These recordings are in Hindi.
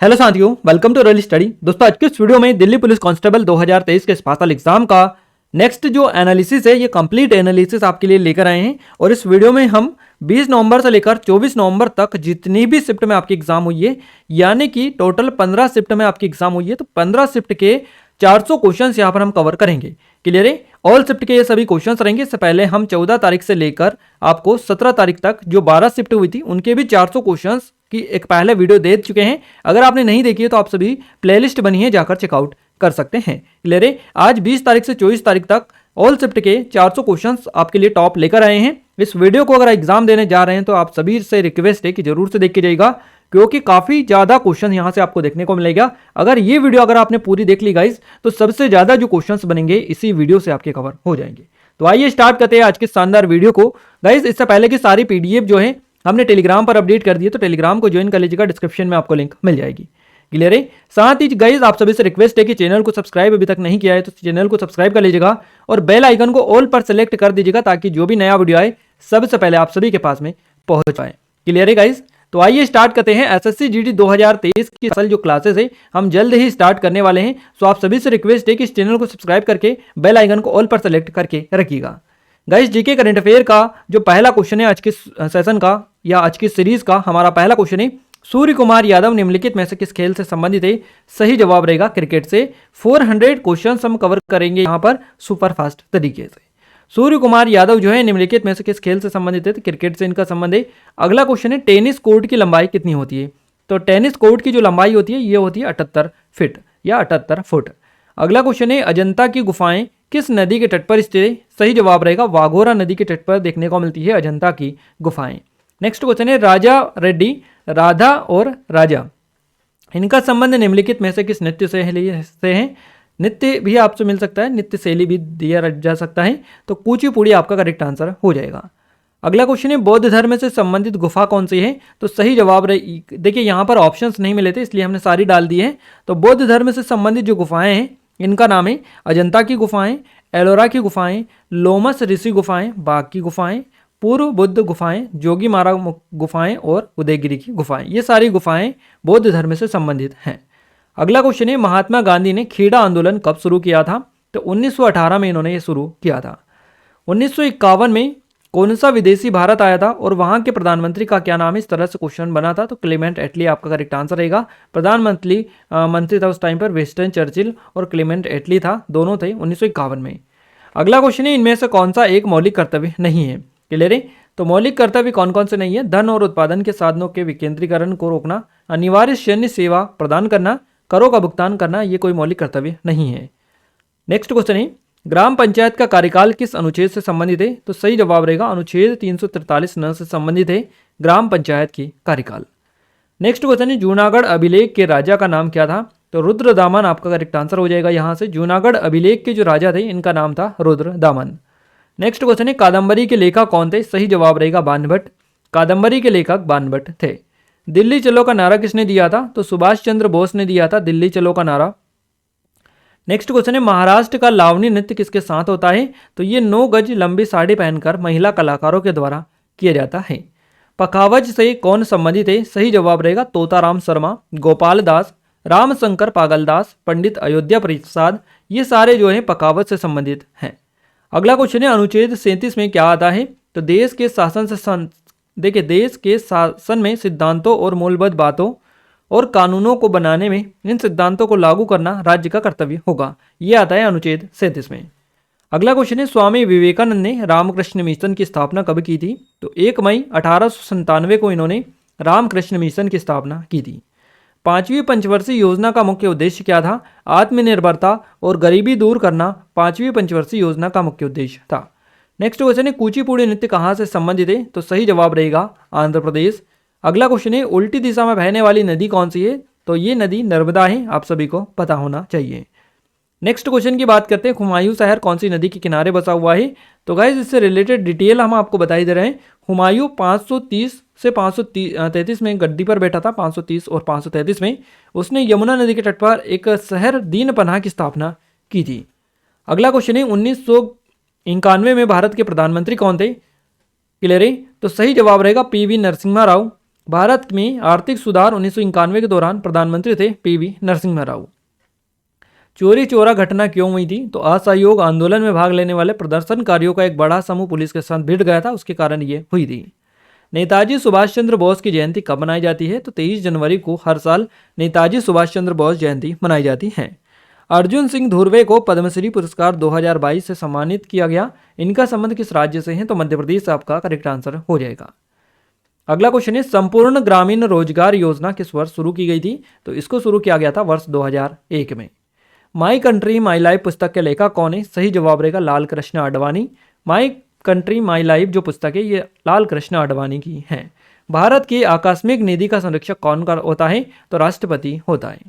हेलो साथियों, वेलकम टू रॉयल स्टडी। दोस्तों, आज के इस वीडियो में दिल्ली पुलिस कांस्टेबल 2023 के स्पेशल एग्जाम का नेक्स्ट जो एनालिसिस है, ये कंप्लीट एनालिसिस आपके लिए लेकर आए हैं। और इस वीडियो में हम 20 नवंबर से लेकर 24 नवंबर तक जितनी भी शिफ्ट में आपकी एग्जाम हुई है, यानी कि टोटल 15 शिफ्ट में आपकी एग्जाम हुई है, तो 15 शिफ्ट के 400 क्वेश्चन यहाँ पर हम कवर करेंगे। क्लियर है? ऑल शिफ्ट के ये सभी क्वेश्चन रहेंगे। इससे पहले हम 14 तारीख से लेकर आपको 17 तारीख तक जो 12 शिफ्ट हुई थी उनके भी 400 क्वेश्चन की एक पहले वीडियो दे चुके हैं। अगर आपने नहीं देखी है तो आप सभी प्लेलिस्ट बनी है, जाकर चेकआउट कर सकते हैं। क्लियर है? आज 20 तारीख से 24 तारीख तक ऑल शिफ्ट के 400 क्वेश्चंस आपके लिए टॉप लेकर आए हैं। इस वीडियो को अगर एग्जाम देने जा रहे हैं तो आप सभी से रिक्वेस्ट है कि जरूर से देख के जाइएगा, क्योंकि काफी ज्यादा क्वेश्चन यहां से आपको देखने को मिलेगा। अगर ये वीडियो अगर आपने पूरी देख ली गाइस, तो सबसे ज्यादा जो क्वेश्चंस बनेंगे इसी वीडियो से आपके कवर हो जाएंगे। तो आइए स्टार्ट करते हैं आज के शानदार वीडियो को। गाइस, इससे पहले की सारी पीडीएफ जो है हमने टेलीग्राम पर अपडेट कर दिए, तो टेलीग्राम को ज्वाइन कर लीजिएगा, डिस्क्रिप्शन में आपको लिंक मिल जाएगी। क्लियर है? साथ ही गाइस, आप सभी से रिक्वेस्ट है कि चैनल को सब्सक्राइब अभी तक नहीं किया है तो चैनल को सब्सक्राइब कर लीजिएगा और बेल आइकन को ऑल पर सेलेक्ट कर दीजिएगा, ताकि जो भी नया वीडियो आए सबसे पहले आप सभी के पास में पहुंच पाए। क्लियर है गाइस? तो आइए स्टार्ट करते हैं। एसएससी जीडी 2023 की असल जो क्लासेस है हम जल्द ही स्टार्ट करने वाले हैं। तो आप सभी से रिक्वेस्ट है कि इस चैनल को सब्सक्राइब करके बेल आइकन को ऑल पर सेलेक्ट करके रखिएगा। गाइस, जीके करंट अफेयर का जो पहला क्वेश्चन है आज के सेशन का या आज की सीरीज का, हमारा पहला क्वेश्चन है, सूर्य कुमार यादव निम्नलिखित में से किस खेल से संबंधित है? सही जवाब रहेगा क्रिकेट से। 400 क्वेश्चन हम कवर करेंगे यहाँ पर सुपर फास्ट तरीके से। सूर्य कुमार यादव जो है निम्नलिखित में से किस खेल से संबंधित है? तो क्रिकेट से इनका संबंध है। अगला क्वेश्चन है, टेनिस कोर्ट की लंबाई कितनी होती है? तो टेनिस कोर्ट की जो लंबाई होती है ये होती है 78 फीट या 78 फुट। अगला क्वेश्चन है, अजंता की गुफाएं किस नदी के तट पर स्थित है? सही जवाब रहेगा वाघोरा नदी के तट पर देखने को मिलती है अजंता की गुफाएं। नेक्स्ट क्वेश्चन है, राजा रेड्डी, राधा और राजा, इनका संबंध निम्नलिखित में से किस नृत्य से है? नृत्य भी आपसे मिल सकता है, नृत्य शैली भी दिया जा सकता है, तो कुचिपुड़ी आपका करेक्ट आंसर हो जाएगा। अगला क्वेश्चन है, बौद्ध धर्म से संबंधित गुफा कौन सी है? तो सही जवाब देखिए यहाँ पर ऑप्शंस नहीं मिले थे इसलिए हमने सारी डाल दी है। तो बौद्ध धर्म से संबंधित जो गुफाएं हैं इनका नाम है अजंता की गुफाएं, एलोरा की गुफाएं, लोमस ऋषि गुफाएं, बाघ की गुफाएं, पूर्व बुद्ध गुफाएं, जोगी मारा गुफाएं और उदयगिरी की गुफाएं। ये सारी गुफाएं बौद्ध धर्म से संबंधित हैं। अगला क्वेश्चन है, महात्मा गांधी ने खेड़ा आंदोलन कब शुरू किया था? तो 1918 में इन्होंने ये शुरू किया था। 1951 में कौन सा विदेशी भारत आया था और वहां के प्रधानमंत्री का क्या नाम है? इस तरह से क्वेश्चन बना था, तो क्लेमेंट एटली आपका करेक्ट आंसर रहेगा। प्रधानमंत्री मंत्री था उस टाइम पर विंस्टन चर्चिल और क्लेमेंट एटली था, दोनों थे 1951 में। अगला क्वेश्चन है, इनमें से कौन सा एक मौलिक कर्तव्य नहीं है? क्लियर है? तो मौलिक कर्तव्य कौन कौन से नहीं है? धन और उत्पादन के साधनों के विकेंद्रीकरण को रोकना, अनिवार्य सैन्य सेवा प्रदान करना, करों का भुगतान करना, ये कोई मौलिक कर्तव्य नहीं है। नेक्स्ट क्वेश्चन है, ग्राम पंचायत का कार्यकाल किस अनुच्छेद से संबंधित है? तो सही जवाब रहेगा अनुच्छेद 343 न से संबंधित है ग्राम पंचायत की कार्यकाल। नेक्स्ट क्वेश्चन है, जूनागढ़ अभिलेख के राजा का नाम क्या था? तो रुद्रदामन आपका करेक्ट आंसर हो जाएगा। यहाँ से जूनागढ़ अभिलेख के जो राजा थे इनका नाम था रुद्रदामन। नेक्स्ट क्वेश्चन है, कादम्बरी के लेखक कौन थे? सही जवाब रहेगा बाणभट्ट। कादम्बरी के लेखक बाणभट्ट थे। दिल्ली चलो का नारा किसने दिया था? तो सुभाष चंद्र बोस ने दिया था दिल्ली चलो का नारा। नेक्स्ट क्वेश्चन है, महाराष्ट्र का लावनी नृत्य किसके साथ होता है? तो ये 9 गज लंबी साड़ी पहनकर महिला कलाकारों के द्वारा किया जाता है। पखावज से कौन संबंधित है? सही जवाब रहेगा तोताराम शर्मा, गोपाल दास, रामशंकर पागलदास, पंडित अयोध्या प्रसाद, ये सारे जो है पखावज से संबंधित हैं। अगला क्वेश्चन है, अनुच्छेद 37 में क्या आता है? तो देश के शासन से देखिए, देश के शासन में सिद्धांतों और मूलभूत बातों और कानूनों को बनाने में इन सिद्धांतों को लागू करना राज्य का कर्तव्य होगा। यह आता है अनुच्छेद 37 में। अगला क्वेश्चन है, स्वामी विवेकानंद ने रामकृष्ण मिशन की स्थापना कब की थी? तो 1 मई 1897 को इन्होंने रामकृष्ण मिशन की स्थापना की थी। 5वीं पंचवर्षीय योजना का मुख्य उद्देश्य क्या था? आत्मनिर्भरता और गरीबी दूर करना 5वीं पंचवर्षीय योजना का मुख्य उद्देश्य था। नेक्स्ट क्वेश्चन है, कुचिपुड़ी नृत्य कहाँ से संबंधित है? तो सही जवाब रहेगा आंध्र प्रदेश। अगला क्वेश्चन है, उल्टी दिशा में बहने वाली नदी कौन सी है? तो ये नदी नर्मदा है, आप सभी को पता होना चाहिए। नेक्स्ट क्वेश्चन की बात करते हैं, हुमायूं शहर कौन सी नदी के किनारे बसा हुआ है? तो गाइस, इससे रिलेटेड डिटेल हम आपको बताई दे रहे हैं। हुमायूं 530 से 533 में गद्दी पर बैठा था, 530 और 533 में उसने यमुना नदी के तट पर एक शहर दीन पनाह की स्थापना की थी। अगला क्वेश्चन है, 1991 में भारत के प्रधानमंत्री कौन थे? क्लियर है? तो सही जवाब रहेगा पीवी नरसिम्हा राव। भारत में आर्थिक सुधार 1991 के दौरान प्रधानमंत्री थे पीवी नरसिम्हा राव। चोरी चोरा घटना क्यों हुई थी? तो असहयोग आंदोलन में भाग लेने वाले प्रदर्शनकारियों का एक बड़ा समूह पुलिस के साथ भिड़ गया था, उसके कारण ये हुई थी। नेताजी सुभाष चंद्र बोस की जयंती कब मनाई जाती है? तो 23 जनवरी को हर साल नेताजी सुभाष चंद्र बोस जयंती मनाई जाती है। अर्जुन सिंह धुर्वे को पद्मश्री पुरस्कार 2022 से सम्मानित किया गया। इनका संबंध किस राज्य से है? तो मध्य प्रदेश आपका करेक्ट आंसर हो जाएगा। अगला क्वेश्चन है, संपूर्ण ग्रामीण रोजगार योजना किस वर्ष शुरू की गई थी? तो इसको शुरू किया गया था वर्ष 2001 में। माई कंट्री माई लाइफ पुस्तक के लेखक कौन है? सही जवाब रहेगा Lal Krishna Advani. My country my life जो पुस्तक है ये लाल कृष्ण आडवाणी की है। भारत की आकस्मिक निधि का संरक्षक कौन होता है? तो राष्ट्रपति होता है।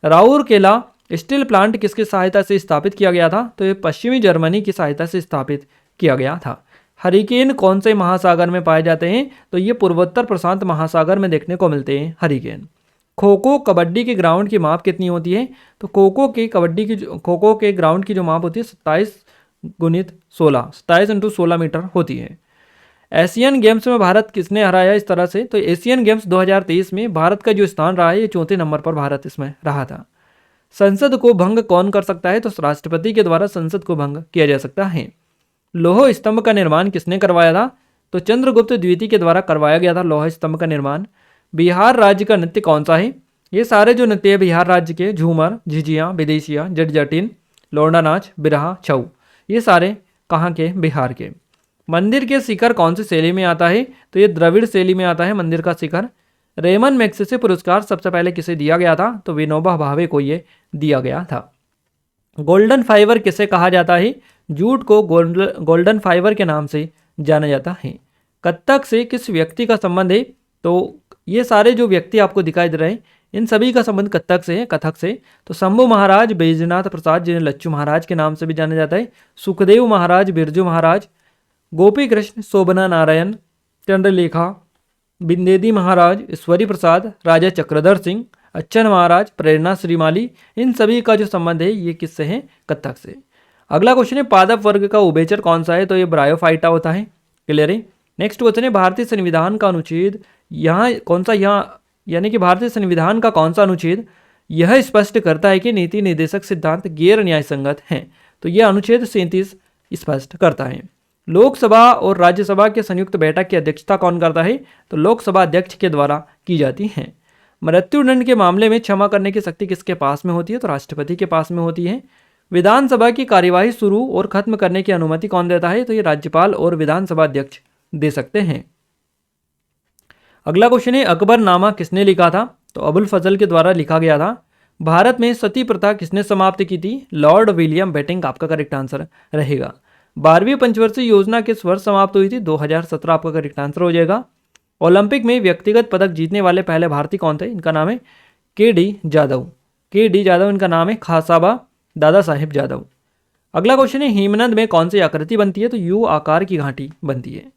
राउरकेला स्टील प्लांट किसकी सहायता से स्थापित किया गया था? तो ये पश्चिमी जर्मनी की सहायता से स्थापित किया गया था। हरिकेन कौन से महासागर में पाए जाते हैं? तो ये पूर्वोत्तर प्रशांत महासागर में देखने को मिलते हैं हरिकेन। खो खो कबड्डी के ग्राउंड की माप कितनी होती है? तो खो खो के ग्राउंड की जो माप होती है 27 इंटू 16 मीटर होती है। एशियन गेम्स में भारत किसने हराया इस तरह से? तो एशियन गेम्स 2023 में भारत का जो स्थान रहा है ये 4थे नंबर पर भारत इसमें रहा था। संसद को भंग कौन कर सकता है? तो राष्ट्रपति के द्वारा संसद को भंग किया जा सकता है। लौह स्तंभ का निर्माण किसने करवाया था? तो चंद्रगुप्त द्वितीय के द्वारा करवाया गया था लौह स्तंभ का निर्माण। बिहार राज्य का नृत्य कौन सा है? ये सारे जो नृत्य है बिहार राज्य के, झूमर, झिझिया, विदेशिया, जटजटिन, लौंडा नाच, बिरहा, छऊ, ये सारे कहाँ के? बिहार के। मंदिर के शिखर कौन सी शैली में आता है? तो ये द्रविड़ शैली में आता है मंदिर का शिखर। रेमन मैग्सेसे पुरस्कार सबसे पहले किसे दिया गया था? तो विनोबा भावे को ये दिया गया था। गोल्डन फाइबर किसे कहा जाता है? जूट को गोल्डन फाइबर के नाम से जाना जाता है। कत्थक से किस व्यक्ति का संबंध है? तो ये सारे जो व्यक्ति आपको दिखाई दे रहे हैं इन सभी का संबंध कत्थक से है, कथक से। तो शंभू महाराज, बैजनाथ प्रसाद जिन्हें लच्चू महाराज के नाम से भी जाना जाता है, सुखदेव महाराज, बिरजू महाराज, गोपी कृष्ण, शोभना नारायण, चंद्रलेखा, बिंदेदी महाराज, ईश्वरी प्रसाद, राजा चक्रधर सिंह, अच्छन महाराज, प्रेरणा श्रीमाली, इन सभी का जो संबंध है ये किससे है? कत्थक से। अगला क्वेश्चन है, पादप वर्ग का उभयचर कौन सा है? तो ये ब्रायोफाइटा होता है। क्लियर है। नेक्स्ट क्वेश्चन है, भारतीय संविधान का अनुच्छेद यानी कि भारतीय संविधान का कौन सा अनुच्छेद यह स्पष्ट करता है कि नीति निर्देशक सिद्धांत गैर न्याय संगत हैं? तो यह अनुच्छेद 37 स्पष्ट करता है। लोकसभा और राज्यसभा के संयुक्त बैठक की अध्यक्षता कौन करता है? तो लोकसभा अध्यक्ष के द्वारा की जाती है। मृत्युदंड के मामले में क्षमा करने की शक्ति किसके पास में होती है? तो राष्ट्रपति के पास में होती है। विधानसभा की कार्यवाही शुरू और खत्म करने की अनुमति कौन देता है? तो ये राज्यपाल और विधानसभा अध्यक्ष दे सकते हैं। अगला क्वेश्चन है, अकबरनामा किसने लिखा था? तो अबुल फजल के द्वारा लिखा गया था। भारत में सती प्रथा किसने समाप्त की थी? लॉर्ड विलियम बेटिंग आपका करेक्ट आंसर रहेगा। 12वीं पंचवर्षीय योजना किस वर्ष समाप्त हुई थी? 2017 आपका करेक्ट आंसर हो जाएगा। ओलंपिक में व्यक्तिगत पदक जीतने वाले पहले भारतीय कौन थे? इनका नाम है के.डी. जादव। के.डी. जादव इनका नाम है, खासाबा दादा साहेब जादव। अगला क्वेश्चन है, हिमनद में कौन सी आकृति बनती है? तो यू आकार की घाटी बनती है।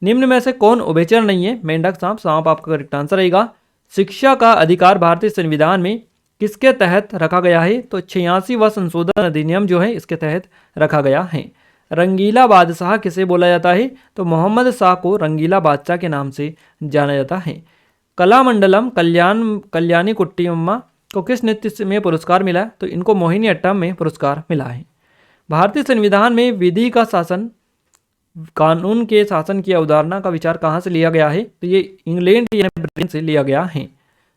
निम्न में से कौन उभयचर नहीं है? मेंढक, सांप। सांप आपका करेक्ट आंसर रहेगा। शिक्षा का अधिकार भारतीय संविधान में किसके तहत रखा गया है? तो 86वां संशोधन अधिनियम जो है इसके तहत रखा गया है। रंगीला बादशाह किसे बोला जाता है? तो मोहम्मद शाह को रंगीला बादशाह के नाम से जाना जाता है। कलामंडलम कल्याणी कुट्टियम्मा को किस नृत्य में पुरस्कार मिला? तो इनको मोहिनी अट्टम में पुरस्कार मिला है। भारतीय संविधान में विधि का शासन, कानून के शासन की अवधारणा का विचार कहाँ से लिया गया है? तो ये इंग्लैंड यानी ब्रिटेन से लिया गया है।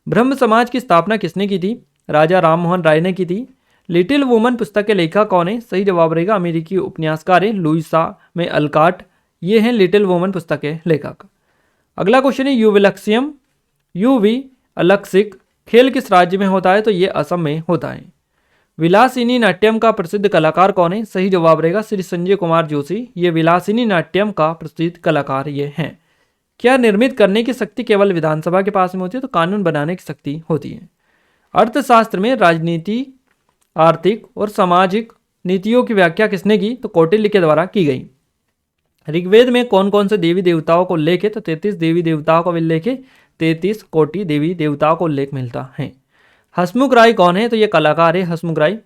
ब्रह्म समाज की स्थापना किसने की थी? राजा राममोहन राय ने की थी। लिटिल वुमन पुस्तक के लेखक कौन है? सही जवाब रहेगा अमेरिकी उपन्यासकार है लुइसा में अल्काट, ये हैं लिटिल वुमन पुस्तक के लेखक। अगला क्वेश्चन है, यूविलक्सियम यूवी अलक्सिक खेल किस राज्य में होता है? तो ये असम में होता है। विलासिनी नाट्यम का प्रसिद्ध कलाकार कौन है? सही जवाब रहेगा श्री संजय कुमार जोशी, ये विलासिनी नाट्यम का प्रसिद्ध कलाकार ये हैं। क्या निर्मित करने की शक्ति केवल विधानसभा के पास में होती है? तो कानून बनाने की शक्ति होती है। अर्थशास्त्र में राजनीति, आर्थिक और सामाजिक नीतियों की व्याख्या किसने की? तो कौटिल्य के द्वारा की गई। ऋग्वेद में कौन कौन से देवी देवताओं को उल्लेख है? तो 33 देवी देवताओं का उल्लेख है, 33 कोटि देवी देवताओं को उल्लेख मिलता है। हसमुख राय कौन है? तो ये कलाकार है हसमुख राय।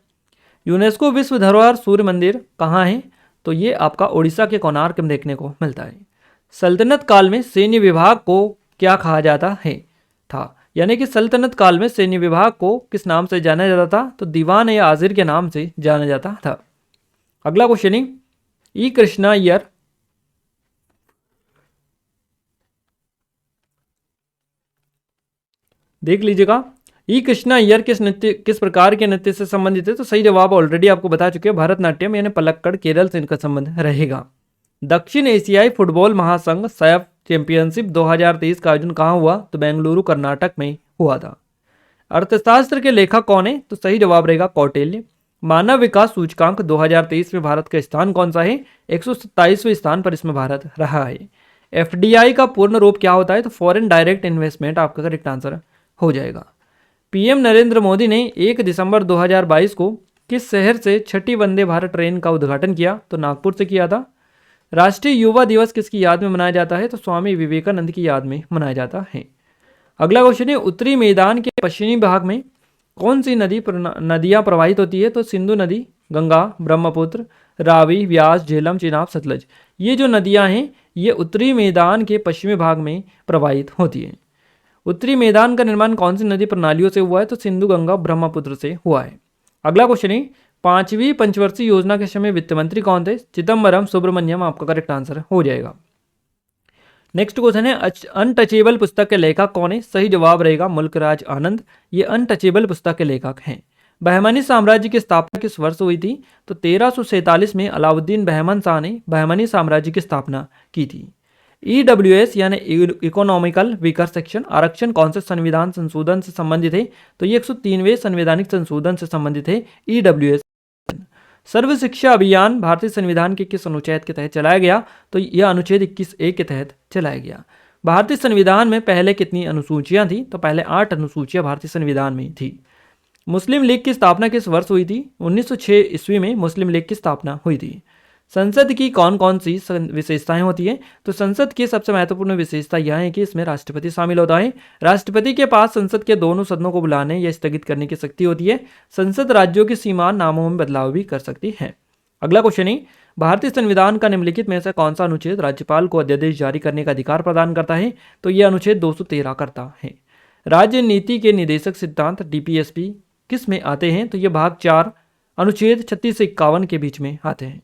यूनेस्को विश्व धरोहर सूर्य मंदिर कहाँ है? तो ये आपका उड़ीसा के कोणार्क में देखने को मिलता है। सल्तनत काल में सैन्य विभाग को क्या कहा जाता है था। यानी कि सल्तनत काल में सैन्य विभाग को किस नाम से जाना जाता था, तो दीवान या आजिर के नाम से जाना जाता था। अगला क्वेश्चन है ई कृष्णा अय्यर देख लीजिएगा, ई कृष्णा अय्यर किस प्रकार के नृत्य से संबंधित है, तो सही जवाब ऑलरेडी आपको बता चुके हैं, भरतनाट्यम यानी पलक्कड़, केरल से इनका संबंध रहेगा। दक्षिण एशियाई फुटबॉल महासंघ सैफ चैंपियनशिप 2023 का आयोजन कहाँ हुआ, तो बेंगलुरु कर्नाटक में हुआ था। अर्थशास्त्र के लेखक कौन है, तो सही जवाब रहेगा कौटिल्य। मानव विकास सूचकांक 2023 में भारत का स्थान कौन सा है, 127वें स्थान पर इसमें भारत रहा है। एफडीआई का पूर्ण रूप क्या होता है, तो फॉरेन डायरेक्ट इन्वेस्टमेंट आपका करेक्ट आंसर हो जाएगा। पीएम नरेंद्र मोदी ने 1 दिसंबर 2022 को किस शहर से छठी वंदे भारत ट्रेन का उद्घाटन किया, तो नागपुर से किया था। राष्ट्रीय युवा दिवस किसकी याद में मनाया जाता है, तो स्वामी विवेकानंद की याद में मनाया जाता है। अगला क्वेश्चन है उत्तरी मैदान के पश्चिमी भाग में कौन सी नदियां प्रवाहित होती है, तो सिंधु नदी, गंगा, ब्रह्मपुत्र, रावी, व्यास, झेलम, चिनाब, सतलज। ये जो नदियां हैं ये उत्तरी मैदान के पश्चिमी भाग में प्रवाहित होती हैं। उत्तरी मैदान का निर्माण कौन सी नदी प्रणालियों से हुआ है, तो सिंधु, गंगा, ब्रह्मपुत्र से हुआ है। अगला क्वेश्चन है पांचवी पंचवर्षीय योजना के समय वित्त मंत्री कौन थे, चिदम्बरम सुब्रमण्यम आपका करेक्ट आंसर हो जाएगा। नेक्स्ट क्वेश्चन है अनटचेबल पुस्तक के लेखक कौन है, सही जवाब रहेगा मुल्कराज आनंद, ये अनटचेबल पुस्तक के लेखक हैं। बहमनी साम्राज्य की स्थापना किस वर्ष हुई थी, तो 1347 में अलाउद्दीन बहमन शाह ने बहमनी साम्राज्य की स्थापना की थी। ईडब्ल्यूएस यानी इकोनॉमिकल वीकर सेक्शन आरक्षण कौन से संविधान संशोधन से संबंधित है, तो ये 103वें संवैधानिक संशोधन से संबंधित है ईडब्ल्यूएस। सर्व शिक्षा अभियान भारतीय संविधान के किस अनुच्छेद के तहत चलाया गया, तो यह अनुच्छेद 21A के तहत चलाया गया। भारतीय संविधान में पहले कितनी अनुसूचियां थी, तो पहले 8 अनुसूचियां भारतीय संविधान में थी। मुस्लिम लीग की स्थापना किस वर्ष हुई थी, 1906 ईस्वी में मुस्लिम लीग की स्थापना हुई थी। संसद की कौन कौन सी विशेषताएं होती हैं, तो संसद की सबसे महत्वपूर्ण विशेषता यह है कि इसमें राष्ट्रपति शामिल होता है। राष्ट्रपति के पास संसद के दोनों सदनों को बुलाने या स्थगित करने की शक्ति होती है। संसद राज्यों की सीमा नामों में बदलाव भी कर सकती है। अगला क्वेश्चन है भारतीय संविधान का निम्नलिखित में से कौन सा अनुच्छेद राज्यपाल को अध्यादेश जारी करने का अधिकार प्रदान करता है, तो यह अनुच्छेद 213 करता है। राज्य नीति के निदेशक सिद्धांत डीपीएसपी किस में आते हैं, तो ये भाग 4 अनुच्छेद 36 से 51 के बीच में आते हैं।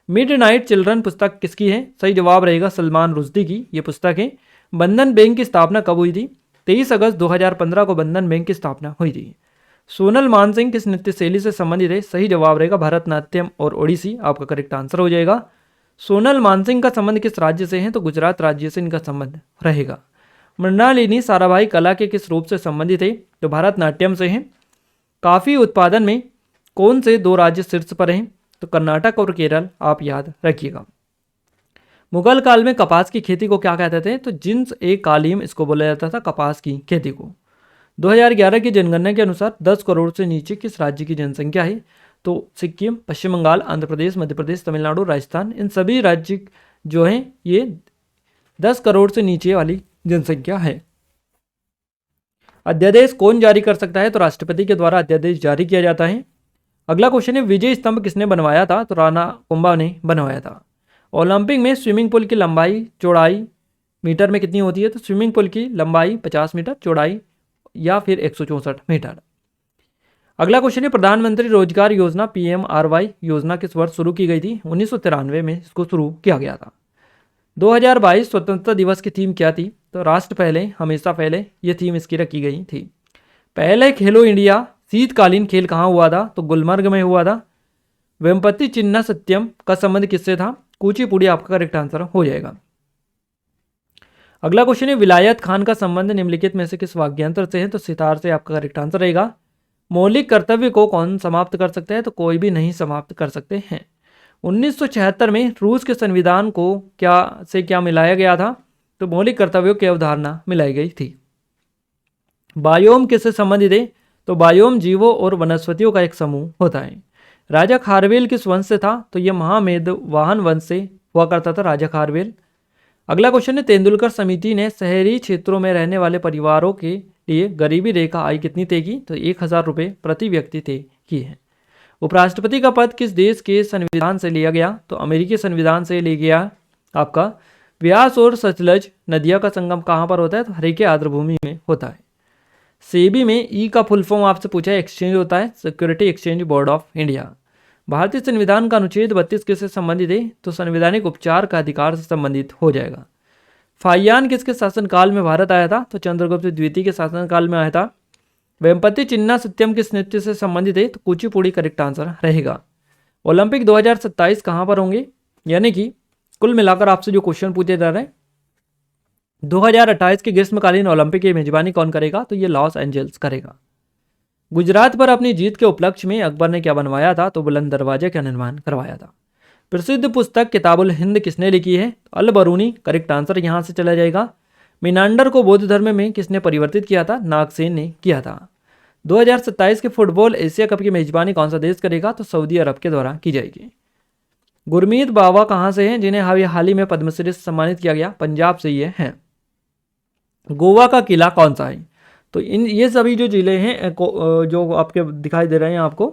मिडनाइट चिल्ड्रन पुस्तक किसकी है, सही जवाब रहेगा सलमान रुश्दी की ये पुस्तक है। बंधन बैंक की स्थापना कब हुई थी, 23 अगस्त 2015 को बंधन बैंक की स्थापना हुई थी। सोनल मानसिंह किस नृत्य शैली से संबंधित है, सही जवाब रहेगा भरतनाट्यम और ओडिसी आपका करेक्ट आंसर हो जाएगा। सोनल मानसिंह का संबंध किस राज्य से है, तो गुजरात राज्य से इनका संबंध रहेगा। मृणालिनी साराभाई कला के किस रूप से संबंधित है, तो भरतनाट्यम से है। काफी उत्पादन में कौन से 2 राज्य शीर्ष पर हैं, तो कर्नाटक और केरल आप याद रखिएगा। मुगल काल में कपास की खेती को क्या कहते थे, तो जिन्स ए कालीम इसको बोला जाता था कपास की खेती को। 2011 की जनगणना के अनुसार 10 करोड़ से नीचे किस राज्य की जनसंख्या है, तो सिक्किम, पश्चिम बंगाल, आंध्र प्रदेश, मध्य प्रदेश, तमिलनाडु, राजस्थान, इन सभी राज्य जो हैं ये 10 करोड़ से नीचे वाली जनसंख्या है। अध्यादेश कौन जारी कर सकता है, तो राष्ट्रपति के द्वारा अध्यादेश जारी किया जाता है। अगला क्वेश्चन है विजय स्तंभ किसने बनवाया था, तो राणा कुंभा ने बनवाया था। ओलंपिक में स्विमिंग पूल की लंबाई चौड़ाई मीटर में कितनी होती है, तो स्विमिंग पूल की लंबाई 50 मीटर, चौड़ाई या फिर 164 मीटर। अगला क्वेश्चन है प्रधानमंत्री रोजगार योजना PMRY योजना किस वर्ष शुरू की गई थी, 1993 में इसको शुरू किया गया था। 2022 स्वतंत्रता दिवस की थीम क्या थी, तो राष्ट्र पहले हमेशा पहले ये थीम इसकी रखी गई थी। पहले खेलो इंडिया शीतकालीन खेल कहाँ हुआ था, तो गुलमर्ग में हुआ था। वेम्पति चिन्ना सत्यम का संबंध किससे था, कुचिपुड़ी आपका करेक्ट आंसर हो जाएगा। अगला क्वेश्चन है विलायत खान का संबंध निम्नलिखित में से किस वाक्यांतर से है, तो सितार से आपका करेक्ट आंसर रहेगा। मौलिक कर्तव्य को कौन समाप्त कर सकता है, तो कोई भी नहीं समाप्त कर सकते हैं। 1976 में रूस के संविधान को क्या मिलाया गया था, तो मौलिक कर्तव्यों की अवधारणा मिलाई गई थी। बायोम किससे संबंधित है, तो बायोम जीवों और वनस्पतियों का एक समूह होता है। राजा खारवेल किस वंश से था, तो यह महामेघवाहन वंश से हुआ करता था राजा खारवेल। अगला क्वेश्चन है तेंदुलकर समिति ने शहरी क्षेत्रों में रहने वाले परिवारों के लिए गरीबी रेखा आय कितनी तय की, तो 1000 रुपये प्रति व्यक्ति तय की है। उपराष्ट्रपति का पद किस देश के संविधान से लिया गया, तो अमेरिकी संविधान से लिया गया आपका व्यास और सतलज नदियों का संगम कहाँ पर होता है? तो हरिके आर्द्रभूमि में होता है। सेबी में ई का फुल फॉर्म आपसे पूछा है, एक्सचेंज होता है security exchange board of India. भारतीय संविधान का अनुच्छेद 32 किससे संबंधित है? तो संवैधानिक उपचार का अधिकार से संबंधित हो जाएगा। फाहियान किसके शासनकाल में भारत आया था? तो चंद्रगुप्त द्वितीय के शासनकाल में आया था। वेम्पति चिन्ना सत्यम किस नृत्य से संबंधित है? तो कुचिपुड़ी करेक्ट आंसर रहेगा। ओलंपिक 2027 कहाँ पर होंगे? यानी कि कुल मिलाकर आपसे जो क्वेश्चन पूछे जा रहे हैं, 2028 के ग्रीष्मकालीन ओलंपिक की मेजबानी कौन करेगा? तो ये लॉस एंजल्स करेगा। गुजरात पर अपनी जीत के उपलक्ष्य में अकबर ने क्या बनवाया था? तो बुलंद दरवाजे का निर्माण करवाया था। प्रसिद्ध पुस्तक किताबुल हिंद किसने लिखी है? अल बरूनी करेक्ट आंसर यहाँ से चला जाएगा। मीनांडर को बौद्ध धर्म में किसने परिवर्तित किया था? नागसेन ने किया था। 2027 के फुटबॉल एशिया कप की मेजबानी कौन सा देश करेगा? तो सऊदी अरब के द्वारा की जाएगी। गुरमीत बावा कहाँ से हैं जिन्हें हाल ही में पद्मश्री से सम्मानित किया गया? पंजाब से ये हैं। गोवा का किला कौन सा है? तो ये सभी जो जिले हैं जो आपके दिखाई दे रहे हैं आपको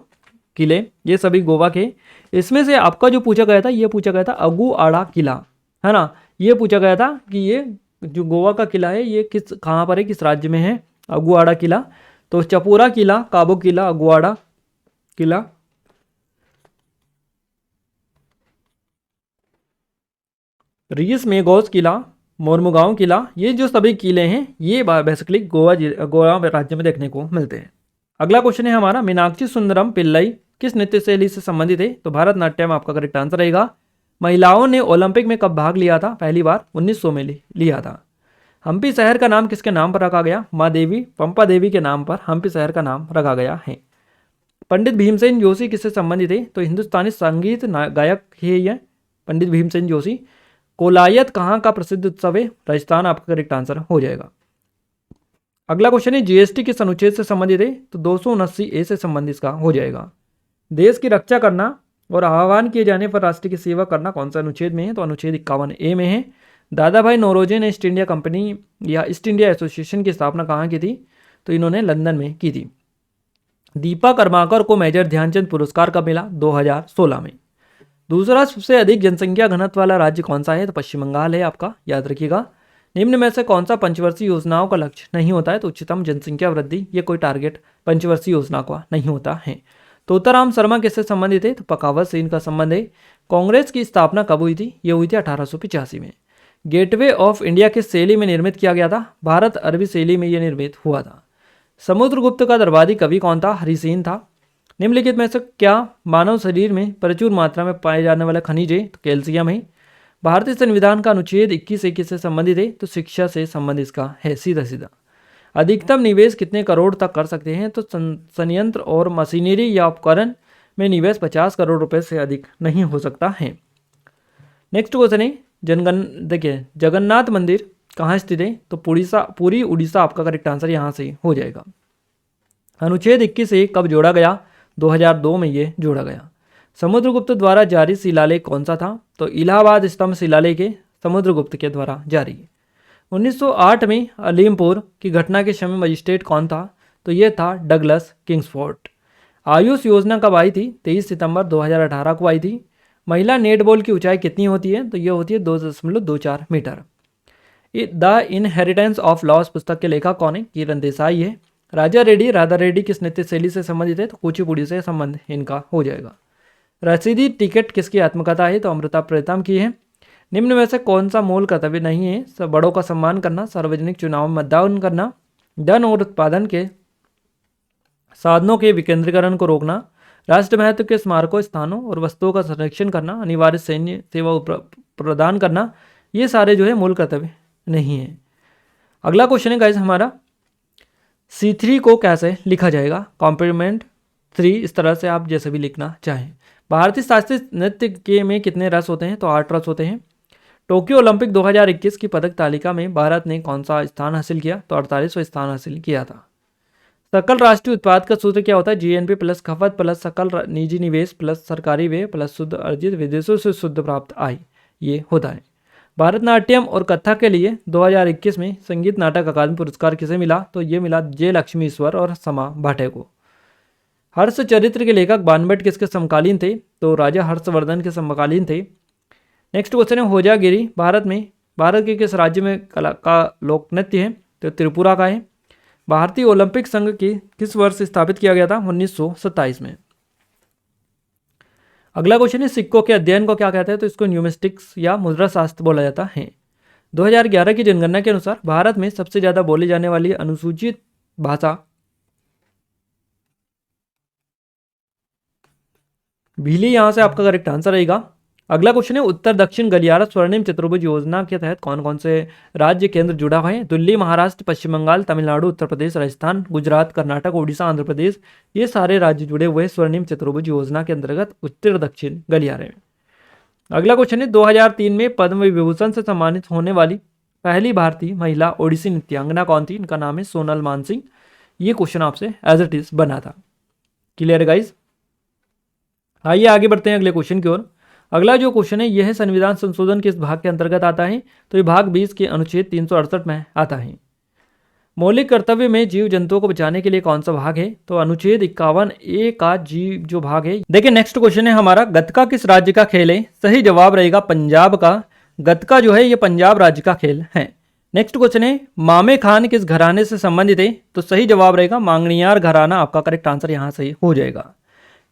किले, ये सभी गोवा के। इसमें से आपका जो पूछा गया था, ये पूछा गया था अगुआड़ा किला, है ना। ये पूछा गया था कि ये जो गोवा का किला है ये कहाँ पर है, किस राज्य में है? अगुआड़ा किला। तो चपूरा किला, काबो किला, अगुआड़ा किला। रीस मेगोस किला, मोरमुगांव किला, ये जो सभी किले हैं ये बेसिकली गोवा राज्य में देखने को मिलते हैं। अगला क्वेश्चन है हमारा, मीनाक्षी सुंदरम पिल्लई किस नृत्य शैली से संबंधित है? तो भारतनाट्यम आपका करेक्ट आंसर रहेगा। महिलाओं ने ओलंपिक में कब भाग लिया था? पहली बार 1900 में लिया था। हम्पी शहर का नाम किसके नाम पर रखा गया? माँ देवी पंपा देवी के नाम पर हम्पी शहर का नाम रखा गया है। पंडित भीमसेन जोशी किससे संबंधित है? तो हिंदुस्तानी संगीत गायक है ये पंडित भीमसेन जोशी। कोलायत कहाँ का प्रसिद्ध उत्सव है? राजस्थान आपका करेक्ट आंसर हो जाएगा। अगला क्वेश्चन है, जीएसटी किस अनुच्छेद से संबंधित है? तो 279A से संबंधित इसका हो जाएगा। देश की रक्षा करना और आह्वान किए जाने पर राष्ट्र की सेवा करना कौन सा अनुच्छेद में है? तो अनुच्छेद 51A में है। दादा भाई नौरोजी ने ईस्ट इंडिया कंपनी या ईस्ट इंडिया एसोसिएशन की स्थापना कहाँ की थी? तो इन्होंने लंदन में की थी। दीपा कर्माकर को मेजर ध्यानचंद पुरस्कार कब मिला? 2016 में। दूसरा सबसे अधिक जनसंख्या घनत्व वाला राज्य कौन सा है? तो पश्चिम बंगाल है आपका, याद रखिएगा। निम्न में से कौन सा पंचवर्षीय योजनाओं का लक्ष्य नहीं होता है? तो उच्चतम जनसंख्या वृद्धि, ये कोई टारगेट पंचवर्षीय योजना का नहीं होता है। तो उत्तराम शर्मा किससे संबंधित है? तो पकावत से इनका संबंध है। कांग्रेस की स्थापना कब हुई थी? ये हुई थी 1885 में। गेटवे ऑफ इंडिया किस शैली में निर्मित किया गया था? भारत अरबी शैली में यह निर्मित हुआ था। समुद्रगुप्त का दरबारी कवि कौन था? हरिसेन था। निम्नलिखित में से क्या मानव शरीर में प्रचुर मात्रा में पाए जाने वाला खनिज है? तो कैल्शियम है। भारतीय संविधान का अनुच्छेद 21 से संबंधित है? तो शिक्षा से संबंधित इसका है, सीधा सीधा। अधिकतम निवेश कितने करोड़ तक कर सकते हैं? तो संयंत्र और मशीनरी या उपकरण में निवेश 50 करोड़ रुपए से अधिक नहीं हो सकता है। नेक्स्ट क्वेश्चन है, देखिए जगन्नाथ मंदिर कहाँ स्थित है? तो पूरी उड़ीसा आपका करेक्ट आंसर यहाँ से हो जाएगा। अनुच्छेद 21 से कब जोड़ा गया? 2002 में ये जोड़ा गया। समुद्रगुप्त द्वारा जारी शिलालेख कौन सा था? तो इलाहाबाद स्तंभ शिलालेख है, समुद्रगुप्त के द्वारा जारी। 1908 में अलीमपुर की घटना के समय मजिस्ट्रेट कौन था? तो ये था डगलस किंग्सफोर्ड। आयुष योजना कब आई थी? 23 सितंबर 2018 को आई थी। महिला नेटबॉल की ऊंचाई कितनी होती है? तो ये होती है 2.24 मीटर। द इनहेरिटेंस ऑफ लॉस पुस्तक के लेखक कौन है? किरण देसाई है। राजा रेड्डी किस नृत्य शैली से संबंधित है? तो कुचिपुड़ी से संबंध इनका हो जाएगा। रसीदी टिकट किसकी आत्मकथा है? तो अमृता प्रीतम की है। निम्न में से कौन सा मूल कर्तव्य नहीं है? सब बड़ों का सम्मान करना, सार्वजनिक चुनाव में मतदान करना, धन और उत्पादन के साधनों के विकेंद्रीकरण को रोकना, राष्ट्र महत्व के स्मारकों, स्थानों और वस्तुओं का संरक्षण करना, अनिवार्य सैन्य सेवा प्रदान करना, ये सारे जो है मूल कर्तव्य नहीं है। अगला क्वेश्चन है गाइस हमारा, C3 को कैसे लिखा जाएगा? कॉम्प्लीमेंट 3, इस तरह से आप जैसे भी लिखना चाहें। भारतीय शास्त्रीय नृत्य के में कितने रस होते हैं? तो 8 रस होते हैं। टोक्यो ओलंपिक 2021 की पदक तालिका में भारत ने कौन सा स्थान हासिल किया? तो 48वां स्थान हासिल किया था। सकल राष्ट्रीय उत्पाद का सूत्र क्या होता है? GNP प्लस खपत प्लस सकल निजी निवेश प्लस सरकारी व्यय प्लस शुद्ध अर्जित विदेशों से शुद्ध प्राप्त आय, ये होता है। भारतनाट्यम और कथक के लिए 2021 में संगीत नाटक अकादमी पुरस्कार किसे मिला? तो ये मिला जे लक्ष्मी ईश्वर और समा भाटे को। हर्ष चरित्र के लेखक बानभट्ट किसके समकालीन थे? तो राजा हर्षवर्धन के समकालीन थे। नेक्स्ट क्वेश्चन है, होजागिरी भारत में भारत के किस राज्य में कला का लोक नृत्य है? तो त्रिपुरा का है। भारतीय ओलंपिक संघ की किस वर्ष स्थापित किया गया था? 1927 में। अगला क्वेश्चन है, सिक्कों के अध्ययन को क्या कहते हैं? तो इसको न्यूमिस्टिक्स या मुद्रा शास्त्र बोला जाता है। 2011 की जनगणना के अनुसार भारत में सबसे ज्यादा बोली जाने वाली अनुसूचित भाषा भीली, यहां से आपका करेक्ट आंसर रहेगा। अगला क्वेश्चन है, उत्तर दक्षिण गलियारा स्वर्णिम चतुर्भुज योजना के तहत कौन कौन से राज्य केंद्र जुड़ा हुआ है? दिल्ली, महाराष्ट्र, पश्चिम बंगाल, तमिलनाडु, उत्तर प्रदेश, राजस्थान, गुजरात, कर्नाटक, उड़ीसा, आंध्र प्रदेश, ये सारे राज्य जुड़े हुए स्वर्णिम चतुर्भुज योजना के अंतर्गत उत्तर दक्षिण गलियारे में। अगला क्वेश्चन है, 2003 में पद्म विभूषण से सम्मानित होने वाली पहली भारतीय महिला ओडिसी नृत्यांगना कौन थी? इनका नाम है सोनल मानसिंह। ये क्वेश्चन आपसे एज इट इज बना था। क्लियर है गाइज? आइए आगे बढ़ते हैं अगले क्वेश्चन की ओर। अगला जो क्वेश्चन है यह है, संविधान संशोधन किस भाग के अंतर्गत आता है? तो ये भाग 20 के अनुच्छेद 368 में आता है। मौलिक कर्तव्य में जीव जंतुओं को बचाने के लिए कौन सा भाग है? तो अनुच्छेद 51A का जीव जो भाग है। देखिए नेक्स्ट क्वेश्चन है हमारा, गतका किस राज्य का खेल है? सही जवाब रहेगा पंजाब का। गतका जो है ये पंजाब राज्य का खेल है। नेक्स्ट क्वेश्चन है, मामे खान किस घराने से संबंधित है? तो सही जवाब रहेगा मांगणियार घराना, आपका करेक्ट आंसर यहाँ सही हो जाएगा।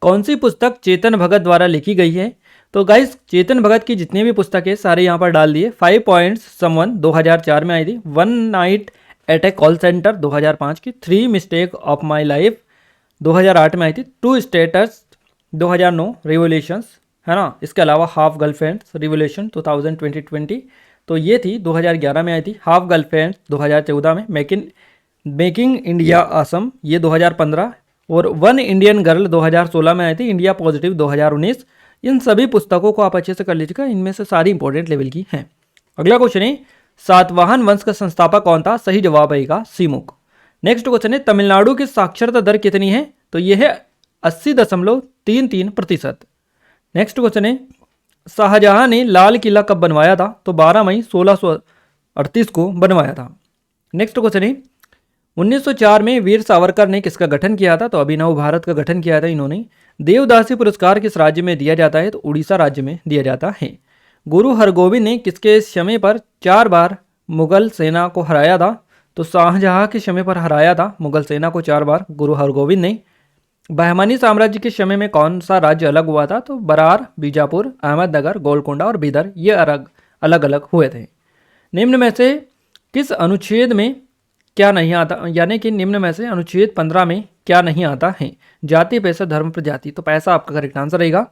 कौन सी पुस्तक चेतन भगत द्वारा लिखी गई है? तो गाइस चेतन भगत की जितनी भी पुस्तक है सारे यहाँ पर डाल दिए। 5 पॉइंट्स समवन 2004 में आई थी, 1 नाइट एट ए कॉल सेंटर 2005 की, 3 मिस्टेक ऑफ माई लाइफ 2008 में आई थी, 2 स्टेटस 2009 रिवोल्यूशंस, है ना। इसके अलावा हाफ गर्लफ्रेंड्स रिवोल्यूशन 2020, तो ये थी 2011 में आई थी। हाफ गर्लफ्रेंड्स 2014 में, मेकिंग इंडिया आसम ये 2015, और 1 इंडियन गर्ल 2016 में आई थी, इंडिया पॉजिटिव 2019। इन सभी पुस्तकों को आप अच्छे से कर लीजिएगा, इनमें से सारी इंपॉर्टेंट लेवल की हैं। अगला क्वेश्चन है, सातवाहन वंश का संस्थापक कौन था? सही जवाब आएगा सीमुक। नेक्स्ट क्वेश्चन है, तमिलनाडु की साक्षरता दर कितनी है? तो यह है 80.33%। नेक्स्ट क्वेश्चन है, शाहजहां ने लाल किला कब बनवाया था? तो 12 मई 1638 को बनवाया था। नेक्स्ट क्वेश्चन है, 1904 में वीर सावरकर ने किसका गठन किया था? तो अभिनव भारत का गठन किया था इन्होंने। देवदासी पुरस्कार किस राज्य में दिया जाता है? तो उड़ीसा राज्य में दिया जाता है। गुरु हरगोविंद ने किसके समय पर 4 बार मुगल सेना को हराया था? तो शाहजहां के समय पर हराया था मुगल सेना को 4 बार गुरु हरगोविंद ने। बहमनी साम्राज्य के समय में कौन सा राज्य अलग हुआ था? तो बरार, बीजापुर, अहमदनगर, गोलकोंडा और बीदर, ये अलग अलग हुए थे। निम्न में से किस अनुच्छेद में क्या नहीं आता? यानी कि निम्न में से अनुच्छेद 15 में क्या नहीं आता है? जाति, पैसा, धर्म, प्रजाति। तो पैसा आपका करेक्ट आंसर रहेगा।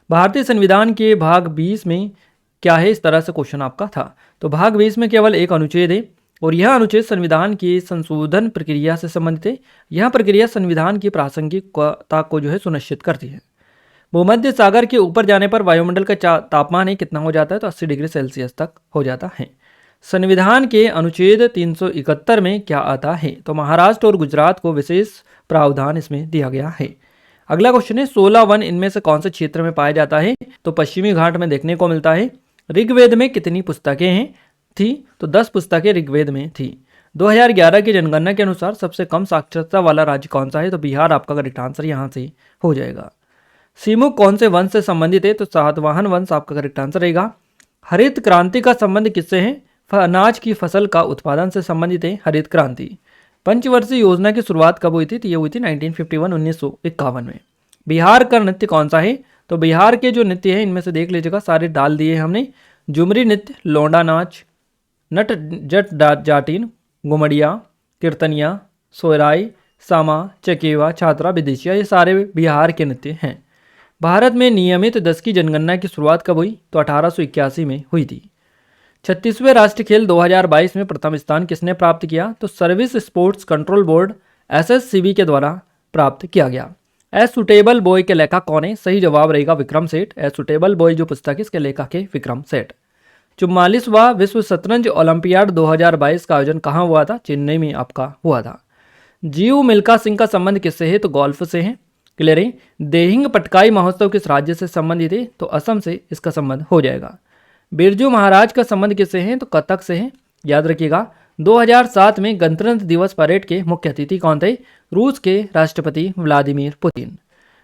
भारतीय संविधान के भाग 20 में क्या है? इस तरह से क्वेश्चन आपका था। तो भाग 20 में केवल एक अनुच्छेद है, और यह अनुच्छेद संविधान की संशोधन प्रक्रिया से संबंधित है। यह प्रक्रिया संविधान की प्रासंगिकता को जो है सुनिश्चित करती है। भूमध्य सागर के ऊपर जाने पर वायुमंडल का तापमान कितना हो जाता है? तो 80 डिग्री सेल्सियस तक हो जाता है। संविधान के अनुच्छेद 371 में क्या आता है? तो महाराष्ट्र और गुजरात को विशेष प्रावधान इसमें दिया गया है। अगला क्वेश्चन है, 16 वन इनमें से कौन से क्षेत्र में पाया जाता है? तो पश्चिमी घाट में देखने को मिलता है। ऋग्वेद में कितनी पुस्तकें हैं थी? तो 10 पुस्तकें ऋग्वेद में थी। 2011 की जनगणना के अनुसार सबसे कम साक्षरता वाला राज्य कौन सा है? तो बिहार आपका करेक्ट आंसर यहाँ से हो जाएगा। सीमुक कौन से वंश से संबंधित है? तो सातवाहन वंश आपका करेक्ट आंसर रहेगा। हरित क्रांति का संबंध किससे है? अनाज की फसल का उत्पादन से संबंधित है हरित क्रांति। पंचवर्षीय योजना की शुरुआत कब हुई थी? तो ये हुई थी 1951 में। बिहार का नृत्य कौन सा है? तो बिहार के जो नृत्य हैं इनमें से देख लीजिएगा, सारे डाल दिए हमने। झुमरी नृत्य, लौंडा नाच, नट जट जाटिन, घुमड़िया, कीर्तनिया, सोहराई, सामा, चकेवा, छात्रा, विदेशिया, ये सारे बिहार के नृत्य हैं। भारत में नियमित 10 की जनगणना की शुरुआत कब हुई? तो 1881 में हुई थी। 36वें राष्ट्रीय खेल 2022 में प्रथम स्थान किसने प्राप्त किया? तो service sports control board SSCB के द्वारा प्राप्त किया गया। ए सुटेबल बॉय के लेखक कौन है? सही जवाब रहेगा Vikram Seth. A suitable boy जो पुस्तक है इसके लेखक है विक्रम सेठ। 44वां विश्व शतरंज ओलंपियाड 2022 का आयोजन कहाँ हुआ था? चेन्नई में आपका हुआ था। जीव मिल्खा सिंह का संबंध किससे है? तो गोल्फ से है। क्लियर है। देहिंग पटकाई महोत्सव किस राज्य से संबंधित है? तो असम से इसका संबंध हो जाएगा। बिरजू महाराज का संबंध किससे है? तो कथक से है, याद रखिएगा। 2007 में गणतंत्र दिवस परेड के मुख्य अतिथि कौन थे? रूस के राष्ट्रपति व्लादिमीर पुतिन।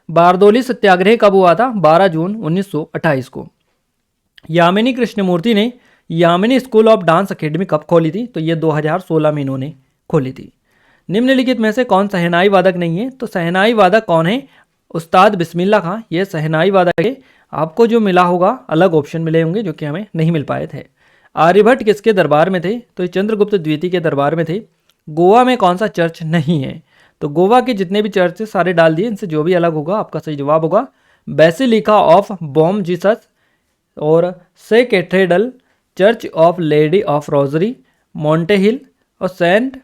बारदोली सत्याग्रह कब हुआ था? 12 जून 1928 को। यामिनी कृष्णमूर्ति ने Yamini school of dance academy कब खोली थी? तो ये 2016 में इन्होंने खोली थी। निम्नलिखित में से कौन शहनाई वादक नहीं है? तो शहनाई वादक कौन है? उस्ताद बिस्मिल्लाह खां, ये शहनाई वादक है। आपको जो मिला होगा अलग ऑप्शन मिले होंगे जो कि हमें नहीं मिल पाए थे। आर्यभट्ट किसके दरबार में थे? तो ये चंद्रगुप्त द्वितीय के दरबार में थे। गोवा में कौन सा चर्च नहीं है? तो गोवा के जितने भी चर्च है सारे डाल दिए, इनसे जो भी अलग होगा आपका सही जवाब होगा बेसिलिका ऑफ बॉम जीसस और Se cathedral, church of lady of rosary, Monte hill और सेंट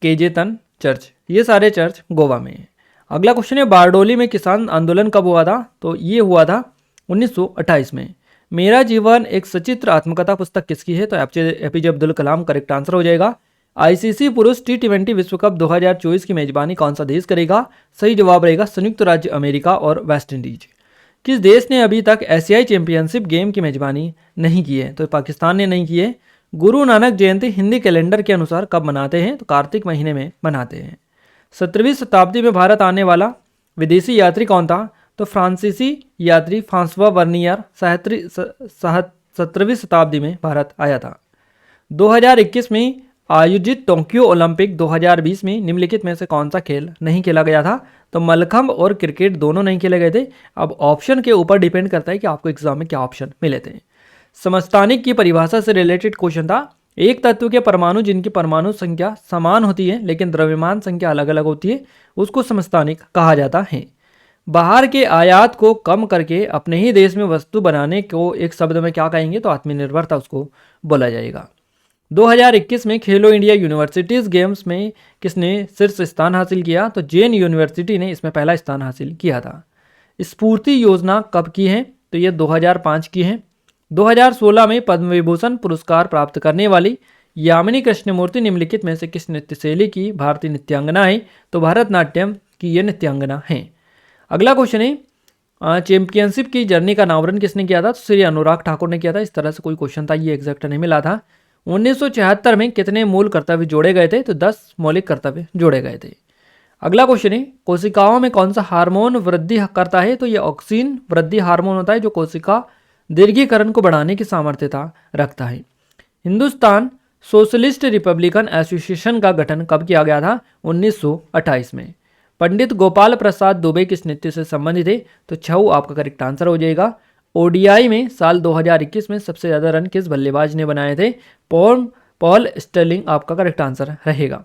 केजेतन चर्च, ये सारे चर्च गोवा में हैं। अगला क्वेश्चन है बारडोली में किसान आंदोलन कब हुआ था? तो ये हुआ था 1928 में। मेरा जीवन एक सचित्र आत्मकथा पुस्तक किसकी है? तो APJ Abdul Kalam correct answer हो जाएगा। आईसीसी पुरुष T20 विश्व कप 2024 की मेजबानी कौन सा देश करेगा? सही जवाब रहेगा संयुक्त राज्य अमेरिका और वेस्ट इंडीज। किस देश ने अभी तक एशियाई चैंपियनशिप गेम की मेजबानी नहीं की है? तो पाकिस्तान ने नहीं की है। गुरु नानक जयंती हिंदी कैलेंडर के अनुसार कब मनाते हैं? तो कार्तिक महीने में मनाते हैं। 17वीं शताब्दी में भारत आने वाला विदेशी यात्री कौन था? तो फ्रांसीसी यात्री फ्रांसवा वर्नियर 17वीं शताब्दी में भारत आया था। 2021 में आयोजित टोक्यो ओलंपिक 2020 में निम्नलिखित में से कौन सा खेल नहीं खेला गया था? तो मलखंब और क्रिकेट दोनों नहीं खेले गए थे। अब ऑप्शन के ऊपर डिपेंड करता है कि आपको एग्जाम में क्या ऑप्शन मिले थे। समस्थानिक की परिभाषा से रिलेटेड क्वेश्चन था। एक तत्व के परमाणु जिनकी परमाणु संख्या समान होती है लेकिन द्रव्यमान संख्या अलग अलग होती है उसको समस्थानिक कहा जाता है। बाहर के आयात को कम करके अपने ही देश में वस्तु बनाने को एक शब्द में क्या कहेंगे? तो आत्मनिर्भरता उसको बोला जाएगा। 2021 में खेलो इंडिया यूनिवर्सिटीज गेम्स में किसने शीर्ष स्थान हासिल किया? तो जैन यूनिवर्सिटी ने इसमें पहला स्थान हासिल किया था। स्फूर्ति योजना कब की है? तो ये 2005 की है। 2016 में पद्म विभूषण पुरस्कार प्राप्त करने वाली यामिनी कृष्णमूर्ति निम्नलिखित में से किस नृत्य शैली की भारतीय नृत्यांगना है? तो भरतनाट्यम की ये नृत्यांगना है। अगला क्वेश्चन है चैंपियनशिप की जर्नी का अनावरण किसने किया था? तो श्री अनुराग ठाकुर ने किया था। इस तरह से कोई क्वेश्चन था, ये एग्जैक्ट नहीं मिला था। 1976 में कितने मूल कर्तव्य जोड़े गए थे? तो 10 मौलिक कर्तव्य जोड़े गए थे। अगला क्वेश्चन है कोशिकाओं में कौन सा हार्मोन वृद्धि करता है? तो ये ऑक्सीन वृद्धि हार्मोन होता है जो कोशिका दीर्घीकरण को बढ़ाने की सामर्थ्यता रखता है। हिंदुस्तान सोशलिस्ट रिपब्लिकन एसोसिएशन का गठन कब किया गया था? 1928 में। पंडित गोपाल प्रसाद दुबे किस नृत्य से संबंधित है? तो छऊ आपका करेक्ट आंसर हो जाएगा। ओडीआई में साल 2021 में सबसे ज़्यादा रन किस बल्लेबाज ने बनाए थे? पॉल स्टर्लिंग आपका करेक्ट आंसर रहेगा।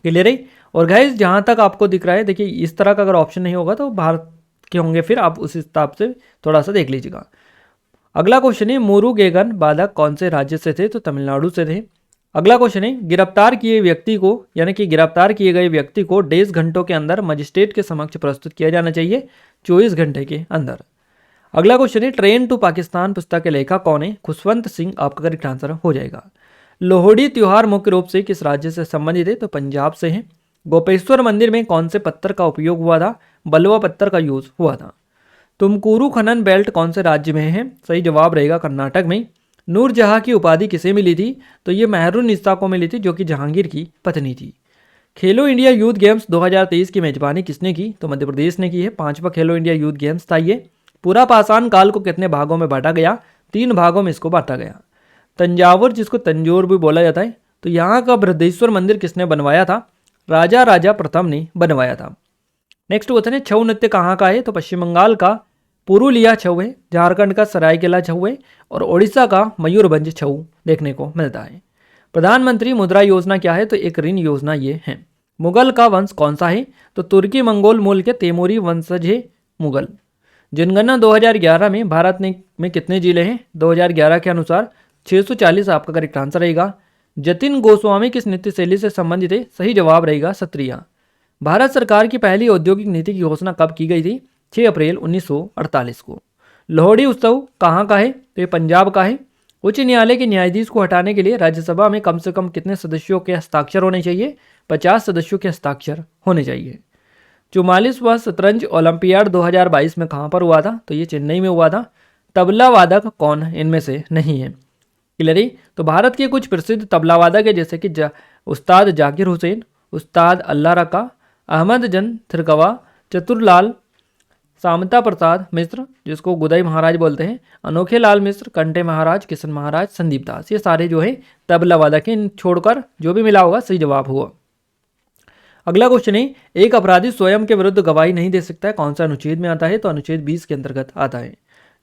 क्लियर है? और गाइस जहाँ तक आपको दिख रहा है देखिए इस तरह का अगर ऑप्शन नहीं होगा तो भारत के होंगे, फिर आप उस हिसाब से थोड़ा सा देख लीजिएगा। अगला क्वेश्चन है मुरुगेगन बालक कौन से राज्य से थे? तो तमिलनाडु से थे। अगला क्वेश्चन है गिरफ्तार किए व्यक्ति को यानी कि गिरफ्तार किए गए व्यक्ति को 1.5 घंटों के अंदर मजिस्ट्रेट के समक्ष प्रस्तुत किया जाना चाहिए, 24 घंटे के अंदर। अगला क्वेश्चन है ट्रेन टू पाकिस्तान पुस्तक के लेखक कौन है? खुशवंत सिंह आपका करेक्ट आंसर हो जाएगा। लोहड़ी त्योहार मुख्य रूप से किस राज्य से संबंधित है? तो पंजाब से है। गोपेश्वर मंदिर में कौन से पत्थर का उपयोग हुआ था? बलुआ पत्थर का यूज हुआ था। तुमकुरू खनन बेल्ट कौन से राज्य में है? सही जवाब रहेगा कर्नाटक में। नूरजहां की उपाधि किसे मिली थी? तो ये मेहरुन्निसा को मिली थी जो कि जहांगीर की पत्नी थी। खेलो इंडिया यूथ गेम्स 2023 की मेजबानी किसने की? तो मध्य प्रदेश ने की है। 5वां खेलो इंडिया यूथ गेम्स था ये। पूरा पाषाण काल को कितने भागों में बांटा गया? 3 भागों में इसको बांटा गया। तंजावुर जिसको तंजौर भी बोला जाता है, तो यहाँ का बृहदेश्वर मंदिर किसने बनवाया था? राजा प्रथम ने बनवाया था। नेक्स्ट क्वेश्चन है छऊ नृत्य कहाँ का है? तो पश्चिम बंगाल का पुरुलिया छऊ है, झारखंड का सरायकेला छऊ है और ओडिशा का मयूरभंज छऊ देखने को मिलता है। प्रधानमंत्री मुद्रा योजना क्या है? तो एक ऋण योजना ये है। मुगल का वंश कौन सा है? तो तुर्की मंगोल मूल के तैमूरी वंशज है मुगल। जनगणना 2011 में भारत में कितने जिले हैं? 2011 के अनुसार 640 आपका करेक्ट आंसर रहेगा। जतिन गोस्वामी किस नृत्य शैली से संबंधित है? सही जवाब रहेगा सत्रिया। भारत सरकार की पहली औद्योगिक नीति की घोषणा कब की गई थी? 6 अप्रैल 1948 को। लोहड़ी उत्सव कहाँ का है? तो ये पंजाब का है। उच्च न्यायालय के न्यायाधीश को हटाने के लिए राज्यसभा में कम से कम कितने सदस्यों के हस्ताक्षर होने चाहिए? 50 सदस्यों के हस्ताक्षर होने चाहिए। 44वां शतरंज ओलंपियाड 2022 में कहाँ पर हुआ था? तो ये चेन्नई में हुआ था। तबला वादक कौन इनमें से नहीं है? क्लियर? तो भारत के कुछ प्रसिद्ध तबला वादक है जैसे कि उस्ताद जाकिर हुसैन, उस्ताद अल्लाह रका, अहमद जन थिरकवा, चतुरलाल सामता प्रसाद मिश्र, जिसको गुदई महाराज बोलते हैं, अनोखे लाल मिश्र, कंटे महाराज, किशन महाराज, संदीप दास, ये सारे जो है तबला वादक हैं। इन छोड़कर जो भी मिला होगा सही जवाब हुआ। अगला क्वेश्चन है, एक अपराधी स्वयं के विरुद्ध गवाही नहीं दे सकता है, कौन सा अनुच्छेद में आता है? तो अनुच्छेद 20 के अंतर्गत आता है।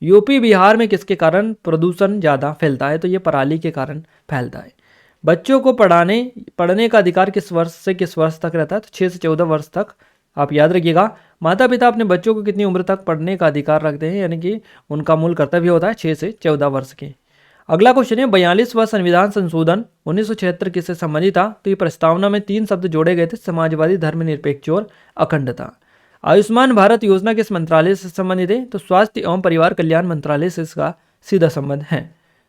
यूपी बिहार में किसके कारण प्रदूषण ज़्यादा फैलता है? तो ये पराली के कारण फैलता है। बच्चों को पढ़ने का अधिकार किस वर्ष से किस वर्ष तक रहता है? तो 6 से 14 वर्ष तक। आप याद रखिएगा, माता पिता अपने बच्चों को कितनी उम्र तक पढ़ने का अधिकार रखते हैं, यानी कि उनका मूल कर्तव्य होता है 6 से 14 वर्ष के। अगला क्वेश्चन है, 42वां संविधान संशोधन 1976 किससे संबंधित था? तो ये प्रस्तावना में 3 शब्द जोड़े गए थे, समाजवादी, धर्मनिरपेक्ष और अखंडता। आयुष्मान भारत योजना किस मंत्रालय से संबंधित है? तो स्वास्थ्य एवं परिवार कल्याण मंत्रालय से इसका सीधा संबंध है।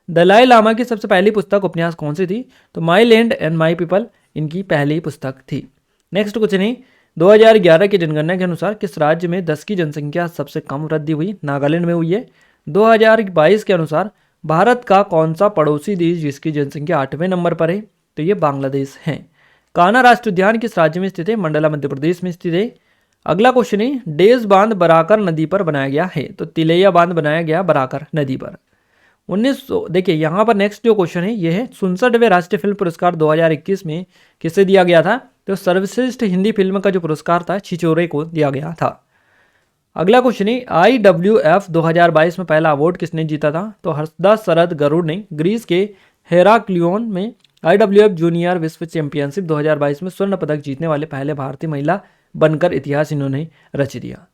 दलाई लामा की सबसे पहली पुस्तक उपन्यास कौन सी थी? तो माई लैंड एंड माई पीपल इनकी पहली पुस्तक थी। नेक्स्ट क्वेश्चन है, 2011 की जनगणना के अनुसार किस राज्य में 10 की जनसंख्या सबसे कम वृद्धि हुई? नागालैंड में हुई है। 2022 के अनुसार भारत का कौन सा पड़ोसी देश जिसकी जनसंख्या 8वें नंबर पर है? तो ये बांग्लादेश है। कान्हा राष्ट्रीय उद्यान किस राज्य में स्थित है? मंडला मध्य प्रदेश में स्थित है। अगला क्वेश्चन है, डेज बांध बराकर नदी पर बनाया गया है? तो तिलैया बांध बनाया गया बराकर नदी पर। 1900 देखिए यहाँ पर नेक्स्ट जो क्वेश्चन है ये है, 67वें राष्ट्रीय फिल्म पुरस्कार 2021 में किसे दिया गया था? तो सर्वश्रेष्ठ हिंदी फिल्म का जो पुरस्कार था छिछोरे को दिया गया था। अगला क्वेश्चन है, IWF 2022 में पहला अवार्ड किसने जीता था? तो हर्षदा शरद गरुड़ ने ग्रीस के हेराक्लियोन में IWF जूनियर विश्व चैंपियनशिप 2022 में स्वर्ण पदक जीतने वाले पहले भारतीय महिला बनकर इतिहास इन्होंने रच दिया।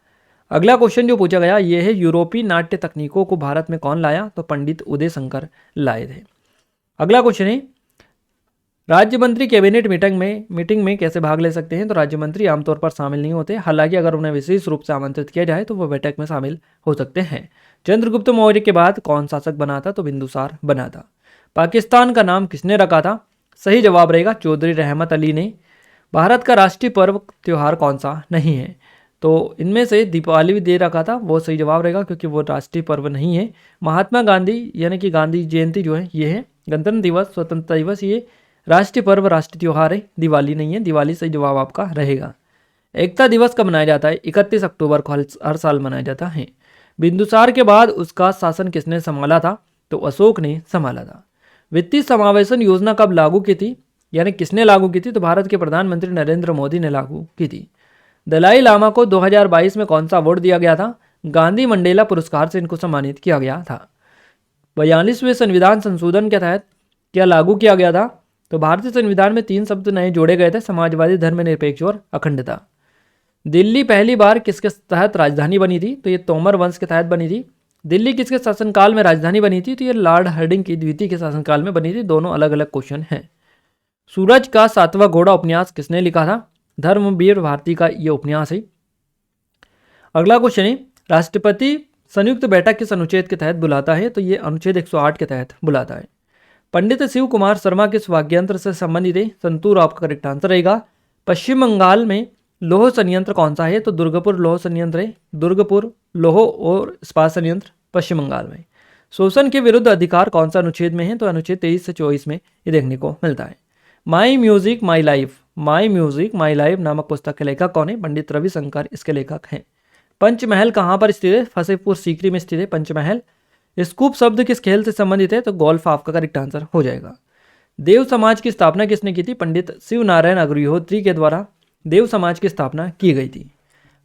अगला क्वेश्चन जो पूछा गया ये है, यूरोपीय नाट्य तकनीकों को भारत में कौन लाया? तो पंडित उदय शंकर लाए थे। अगला क्वेश्चन है, राज्य मंत्री कैबिनेट मीटिंग में कैसे भाग ले सकते हैं? तो राज्य मंत्री आमतौर पर शामिल नहीं होते, हालांकि अगर उन्हें विशेष रूप से आमंत्रित किया जाए तो वह बैठक में शामिल हो सकते हैं। चंद्रगुप्त मौर्य के बाद कौन शासक बना था? तो बिंदुसार बना था। पाकिस्तान का नाम किसने रखा था? सही जवाब रहेगा चौधरी रहमत अली ने। भारत का राष्ट्रीय पर्व त्योहार कौन सा नहीं है? तो इनमें से दीपावली भी दे रखा था, वो सही जवाब रहेगा क्योंकि वो राष्ट्रीय पर्व नहीं है। महात्मा गांधी यानी कि गांधी जयंती जो है ये है। गणतंत्र दिवस, स्वतंत्रता दिवस ये राष्ट्रीय पर्व राष्ट्रीय त्योहार है, दिवाली नहीं है। दिवाली सही जवाब आपका रहेगा। एकता दिवस कब मनाया जाता है? 31 अक्टूबर को हर साल मनाया जाता है। बिंदुसार के बाद उसका शासन किसने संभाला था? तो अशोक ने संभाला था। वित्तीय समावेशन योजना कब लागू की थी, यानी किसने लागू की थी? तो भारत के प्रधानमंत्री नरेंद्र मोदी ने लागू की थी। दलाई लामा को 2022 में कौन सा अवार्ड दिया गया था? गांधी मंडेला पुरस्कार से इनको सम्मानित किया गया था। 42वें संविधान संशोधन के तहत क्या लागू किया गया था? तो भारतीय संविधान में 3 शब्द नए जोड़े गए थे, समाजवादी, धर्मनिरपेक्ष और अखंडता। दिल्ली पहली बार किसके तहत राजधानी बनी थी? तो ये तोमर वंश के तहत बनी थी। दिल्ली किसके शासनकाल में राजधानी बनी थी? तो ये लॉर्ड हार्डिंग की द्वितीय के शासनकाल में बनी थी। दोनों अलग अलग क्वेश्चन हैं। सूरज का 7वां घोड़ा उपन्यास किसने लिखा था? धर्मवीर भारती का ये उपन्यास है। अगला क्वेश्चन है, राष्ट्रपति संयुक्त बैठक किस अनुच्छेद के तहत बुलाता है? तो ये अनुच्छेद 108 के तहत बुलाता है। पंडित शिव कुमार शर्मा किस वाद्ययंत्र से संबंधित है? संतूर आपका करेक्ट आंसर रहेगा। पश्चिम बंगाल में लौह संयंत्र कौन सा है? तो दुर्गापुर लौह संयंत्र है। दुर्गापुर लौह और इस्पात संयंत्र पश्चिम बंगाल में। शोषण के विरुद्ध अधिकार कौन सा अनुच्छेद में है? तो अनुच्छेद 23 से 24 में ये देखने को मिलता है। My music my life, my music my life नामक पुस्तक के लेखक कौन है? पंडित रविशंकर इसके लेखक हैं। पंचमहल कहाँ पर स्थित है? फतेहपुर सीकरी में स्थित है पंचमहल। स्कूप शब्द किस खेल से संबंधित है? तो गोल्फ आपका करेक्ट आंसर हो जाएगा। देव समाज की स्थापना किसने की थी? पंडित शिव नारायण अग्निहोत्री के द्वारा देव समाज की स्थापना की गई थी।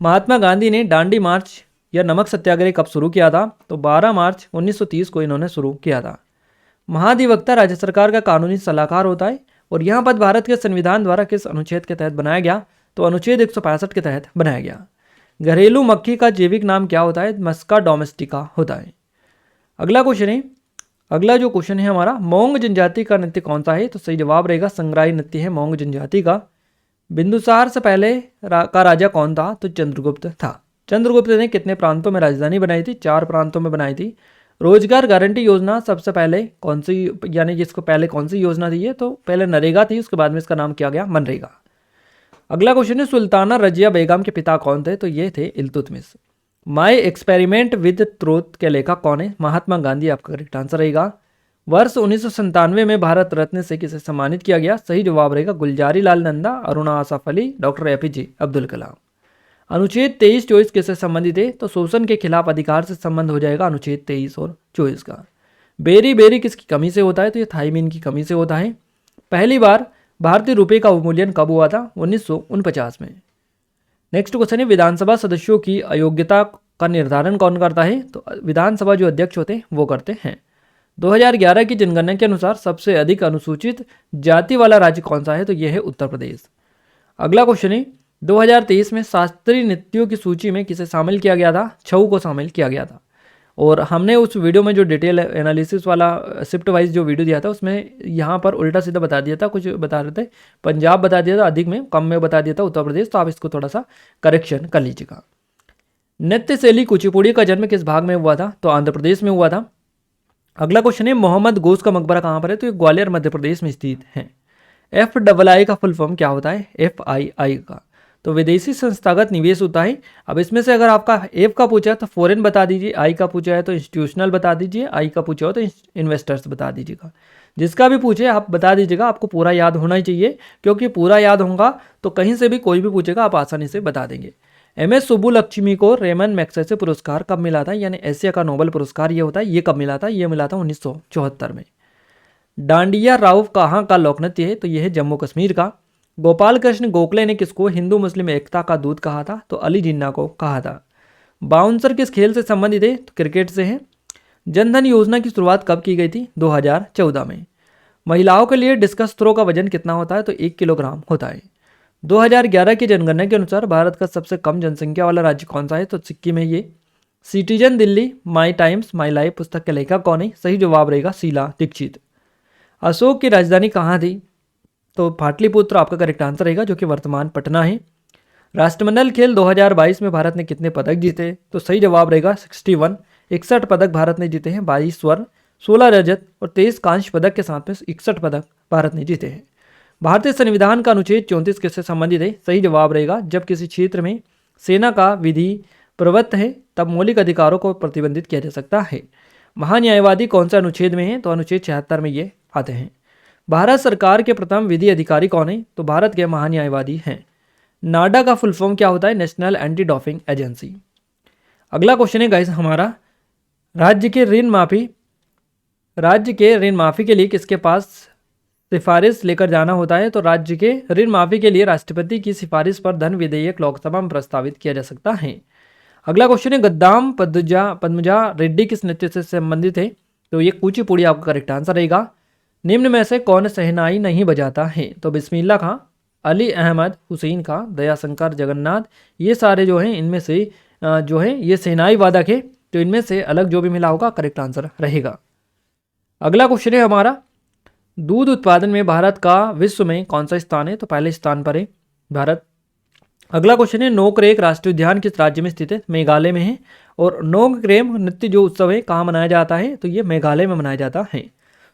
महात्मा गांधी ने दांडी मार्च या नमक सत्याग्रह कब शुरू किया था? तो 12 मार्च 1930 को इन्होंने शुरू किया था। महाधिवक्ता राज्य सरकार का कानूनी सलाहकार होता है और यह पद भारत के संविधान द्वारा किस अनुच्छेद के तहत बनाया गया? तो अनुच्छेद 165 के तहत बनाया गया। घरेलू मक्खी का जैविक नाम क्या होता है? मस्का डोमेस्टिका होता है। अगला जो क्वेश्चन है हमारा, मोंग जनजाति का नृत्य कौन सा है? तो सही जवाब रहेगा संग्राही नृत्य है मोंग जनजाति का। बिंदुसार से पहले का राजा कौन था? तो चंद्रगुप्त था। चंद्रगुप्त ने कितने प्रांतों में राजधानी बनाई थी? 4 प्रांतों में बनाई थी। रोजगार गारंटी योजना सबसे पहले कौन सी, यानी कि इसको पहले कौन सी योजना थी? ये तो पहले नरेगा थी, उसके बाद में इसका नाम किया गया मनरेगा। अगला क्वेश्चन है, सुल्ताना रजिया बेगम के पिता कौन थे? तो ये थे Iltutmish. My experiment with truth के लेखक कौन है? महात्मा गांधी आपका करेक्ट आंसर रहेगा। वर्ष 1997 में भारत रत्न से किसे सम्मानित किया गया? सही जवाब रहेगा गुलजारी लाल नंदा, अरुणा आसफ अली, डॉक्टर APJ अब्दुल कलाम। अनुच्छेद 23-24 किससे संबंधित है? तो शोषण के खिलाफ अधिकार से संबंध हो जाएगा अनुच्छेद 23 और 24 का। बेरी बेरी किसकी कमी से होता है? तो ये थाइमिन की कमी से होता है। पहली बार भारतीय रुपये का अवमूल्यन कब हुआ था? 1949 में। नेक्स्ट क्वेश्चन है, विधानसभा सदस्यों की अयोग्यता का निर्धारण कौन करता है? तो विधानसभा जो अध्यक्ष होते हैं वो करते हैं। 2011 की जनगणना के अनुसार सबसे अधिक अनुसूचित जाति वाला राज्य कौन सा है? तो यह है उत्तर प्रदेश। अगला क्वेश्चन है, 2023 में शास्त्रीय नृत्यों की सूची में किसे शामिल किया गया था? छऊ को शामिल किया गया था। और हमने उस वीडियो में जो डिटेल एनालिसिस वाला शिफ्ट वाइज जो वीडियो दिया था उसमें यहाँ पर उल्टा सीधा बता दिया था, कुछ बता रहे थे पंजाब बता दिया था अधिक में, कम में बता दिया था उत्तर प्रदेश, तो आप इसको थोड़ा सा करेक्शन कर लीजिएगा। नृत्य शैली कुचिपुड़ी का जन्म किस भाग में हुआ था? तो आंध्र प्रदेश में हुआ था। अगला क्वेश्चन है, मोहम्मद गोस का मकबरा कहाँ पर है? तो ये ग्वालियर मध्य प्रदेश में स्थित है। FII का फुल फॉर्म क्या होता है? FII का तो विदेशी संस्थागत निवेश होता है। अब इसमें से अगर आपका एफ का पूछा है तो फॉरेन बता दीजिए, आई का पूछा है तो इंस्टीट्यूशनल बता दीजिए, आई का पूछा हो तो इन्वेस्टर्स बता दीजिएगा। जिसका भी पूछे आप बता दीजिएगा, आपको पूरा याद होना ही चाहिए, क्योंकि पूरा याद होगा तो कहीं से भी कोई भी पूछेगा आप आसानी से बता देंगे। MS सुब्बुलक्ष्मी को रेमन मैग्सेसे पुरस्कार कब मिला था? यानी एशिया का नोबेल पुरस्कार ये होता है, ये कब मिला था? ये मिला था 1974 में। डांडिया राव कहाँ का लोक नृत्य है? तो यह है जम्मू कश्मीर का। गोपाल कृष्ण गोखले ने किसको हिंदू मुस्लिम एकता का दूत कहा था? तो अली जिन्ना को कहा था। बाउंसर किस खेल से संबंधित है? तो क्रिकेट से है। जनधन योजना की शुरुआत कब की गई थी? 2014 में। महिलाओं के लिए डिस्कस थ्रो का वजन कितना होता है? तो 1 किलोग्राम होता है। 2011 की जनगणना के अनुसार भारत का सबसे कम जनसंख्या वाला राज्य कौन सा है? तो सिक्किम है ये। सिटीजन दिल्ली माई टाइम्स माई लाइफ पुस्तक के लेखक कौन है? सही जवाब रहेगा शीला दीक्षित। अशोक की राजधानी कहाँ थी? तो पाटलिपुत्र आपका करेक्ट आंसर रहेगा, जो कि वर्तमान पटना है। राष्ट्रमंडल खेल 2022 में भारत ने कितने पदक जीते? तो सही जवाब रहेगा 61। 61 पदक भारत ने जीते हैं, 22 स्वर्ण, 16 रजत और 23 कांस्य पदक के साथ में 61 पदक भारत ने जीते हैं। भारतीय संविधान का अनुच्छेद 34 किससे संबंधित है? सही जवाब रहेगा जब किसी क्षेत्र में सेना का विधि प्रवृत्त है तब मौलिक अधिकारों को प्रतिबंधित किया जा सकता है। महान्यायवादी कौन सा अनुच्छेद में है? तो अनुच्छेद 76 में ये आते हैं। भारत सरकार के प्रथम विधि अधिकारी कौन है? तो भारत के महान्यायवादी हैं। नाडा का फुल फॉर्म क्या होता है? National anti doping agency. अगला क्वेश्चन है गाइस हमारा, राज्य के ऋण माफी के लिए किसके पास सिफारिश लेकर जाना होता है? तो राज्य के ऋण माफी के लिए राष्ट्रपति की सिफारिश पर धन विधेयक लोकसभा में प्रस्तावित किया जा सकता है। अगला क्वेश्चन है, गद्दाम पद्मजा रेड्डी किस नृत्य से संबंधित है? तो ये कुचिपुड़ी आपका करेक्ट आंसर रहेगा। निम्न में से कौन शहनाई नहीं बजाता है? तो बिस्मिल्लाह खां, अली अहमद, हुसैन खां, दयाशंकर जगन्नाथ, ये सारे जो हैं इनमें से जो है ये शहनाई वादक है, तो इनमें से अलग जो भी मिला होगा करेक्ट आंसर रहेगा। अगला क्वेश्चन है हमारा, दूध उत्पादन में भारत का विश्व में कौन सा स्थान है? तो पहले स्थान पर है भारत। अगला क्वेश्चन है, नोकरेक राष्ट्रीय उद्यान किस राज्य में स्थित है? मेघालय में है। और नोकरेम नृत्य जो उत्सव है कहाँ मनाया जाता है? तो ये मेघालय में मनाया जाता है।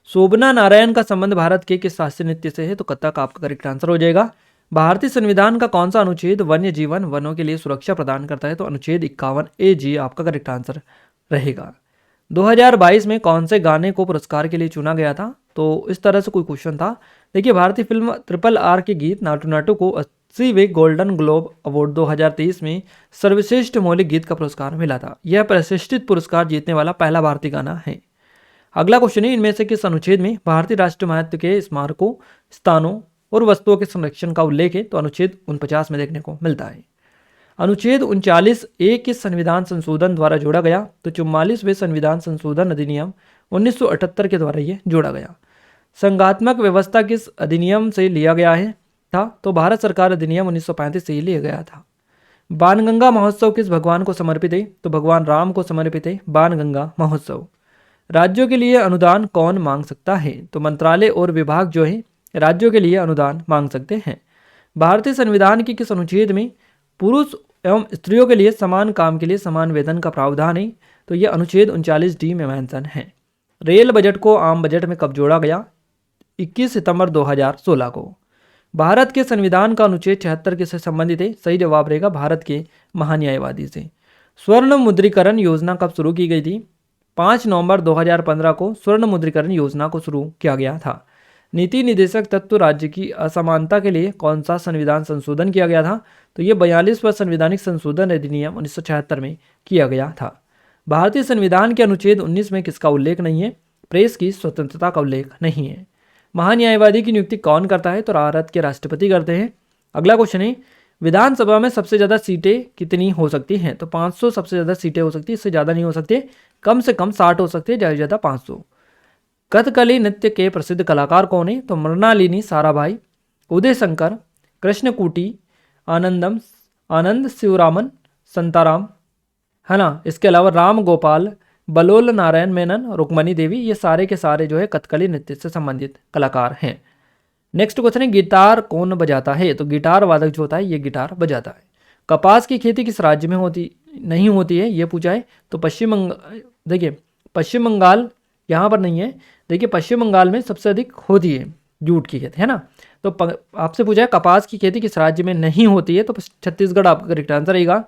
शोभना नारायण का संबंध भारत के किस शास्त्रीय नृत्य से है? तो कथक आपका करेक्ट आंसर हो जाएगा। भारतीय संविधान का कौन सा अनुच्छेद वन्य जीवन वनों के लिए सुरक्षा प्रदान करता है? तो अनुच्छेद 51A आपका करेक्ट आंसर रहेगा। 2022 में कौन से गाने को पुरस्कार के लिए चुना गया था? तो इस तरह से कोई क्वेश्चन था। देखिए, भारतीय फिल्म RRR के गीत नाटू नाटू को 80वें गोल्डन ग्लोब अवार्ड 2023 में सर्वश्रेष्ठ मौलिक गीत का पुरस्कार मिला था। यह प्रतिष्ठित पुरस्कार जीतने वाला पहला भारतीय गाना है। अगला क्वेश्चन है, इनमें से किस अनुच्छेद में भारतीय राष्ट्रीय महत्व के स्मारकों, स्थानों और वस्तुओं के संरक्षण का उल्लेख है? तो अनुच्छेद 49 में देखने को मिलता है। अनुच्छेद 39A किस संविधान संशोधन द्वारा जोड़ा गया? तो 44वें संविधान संशोधन अधिनियम 1978 के द्वारा ये जोड़ा गया। संघात्मक व्यवस्था किस अधिनियम से लिया गया है था? तो भारत सरकार अधिनियम 1935 से ही लिया गया था। बाणगंगा महोत्सव किस भगवान को समर्पित है? तो भगवान राम को समर्पित है बाणगंगा महोत्सव। राज्यों के लिए अनुदान कौन मांग सकता है? तो मंत्रालय और विभाग जो है राज्यों के लिए अनुदान मांग सकते हैं। भारतीय संविधान के किस अनुच्छेद में पुरुष एवं स्त्रियों के लिए समान काम के लिए समान वेतन का प्रावधान है? तो यह अनुच्छेद 39D में मेंशन है। रेल बजट को आम बजट में कब जोड़ा गया? 21 सितंबर 2016 को। भारत के संविधान का अनुच्छेद 76 किससे संबंधित है? सही जवाब रहेगा भारत के महान्यायवादी से। स्वर्ण मुद्रीकरण योजना कब शुरू की गई थी? 5 नवंबर 2015 को स्वर्ण मुद्रीकरण योजना को शुरू किया गया था। नीति निदेशक तत्व राज्य की असमानता के लिए कौन सा संविधान संशोधन किया गया था? तो ये 42वां संवैधानिक संशोधन अधिनियम 1976 में किया गया था। भारतीय संविधान के अनुच्छेद 19 में किसका उल्लेख नहीं है? प्रेस की स्वतंत्रता का उल्लेख नहीं है। महान्यायवादी की नियुक्ति कौन करता है? तो भारत के राष्ट्रपति करते हैं। अगला क्वेश्चन है, विधानसभा में सबसे ज़्यादा सीटें कितनी हो सकती हैं? तो 500 सबसे ज़्यादा सीटें हो सकती है, इससे ज़्यादा नहीं हो सकती, कम से कम 60 हो सकती है, ज़्यादा से ज़्यादा 500। कथकली नृत्य के प्रसिद्ध कलाकार कौन है? तो मृणालिनी साराभाई, उदय शंकर, कृष्णकुटी, आनंद शिवरामन, संताराम, है ना। इसके अलावा राम गोपाल, बलोल नारायण मेनन, रुक्मणी देवी, ये सारे के सारे जो है कथकली नृत्य से संबंधित कलाकार हैं। नेक्स्ट क्वेश्चन है, गिटार कौन बजाता है? तो गिटार वादक जो होता है ये गिटार बजाता है। कपास की खेती किस राज्य में नहीं होती है, ये पूछा है। तो देखिए पश्चिम बंगाल यहाँ पर नहीं है। देखिए पश्चिम बंगाल में सबसे अधिक होती है जूट की खेती, है ना। तो आपसे पूछा है कपास की खेती किस राज्य में नहीं होती है, तो छत्तीसगढ़ आपका करेक्ट आंसर रहेगा।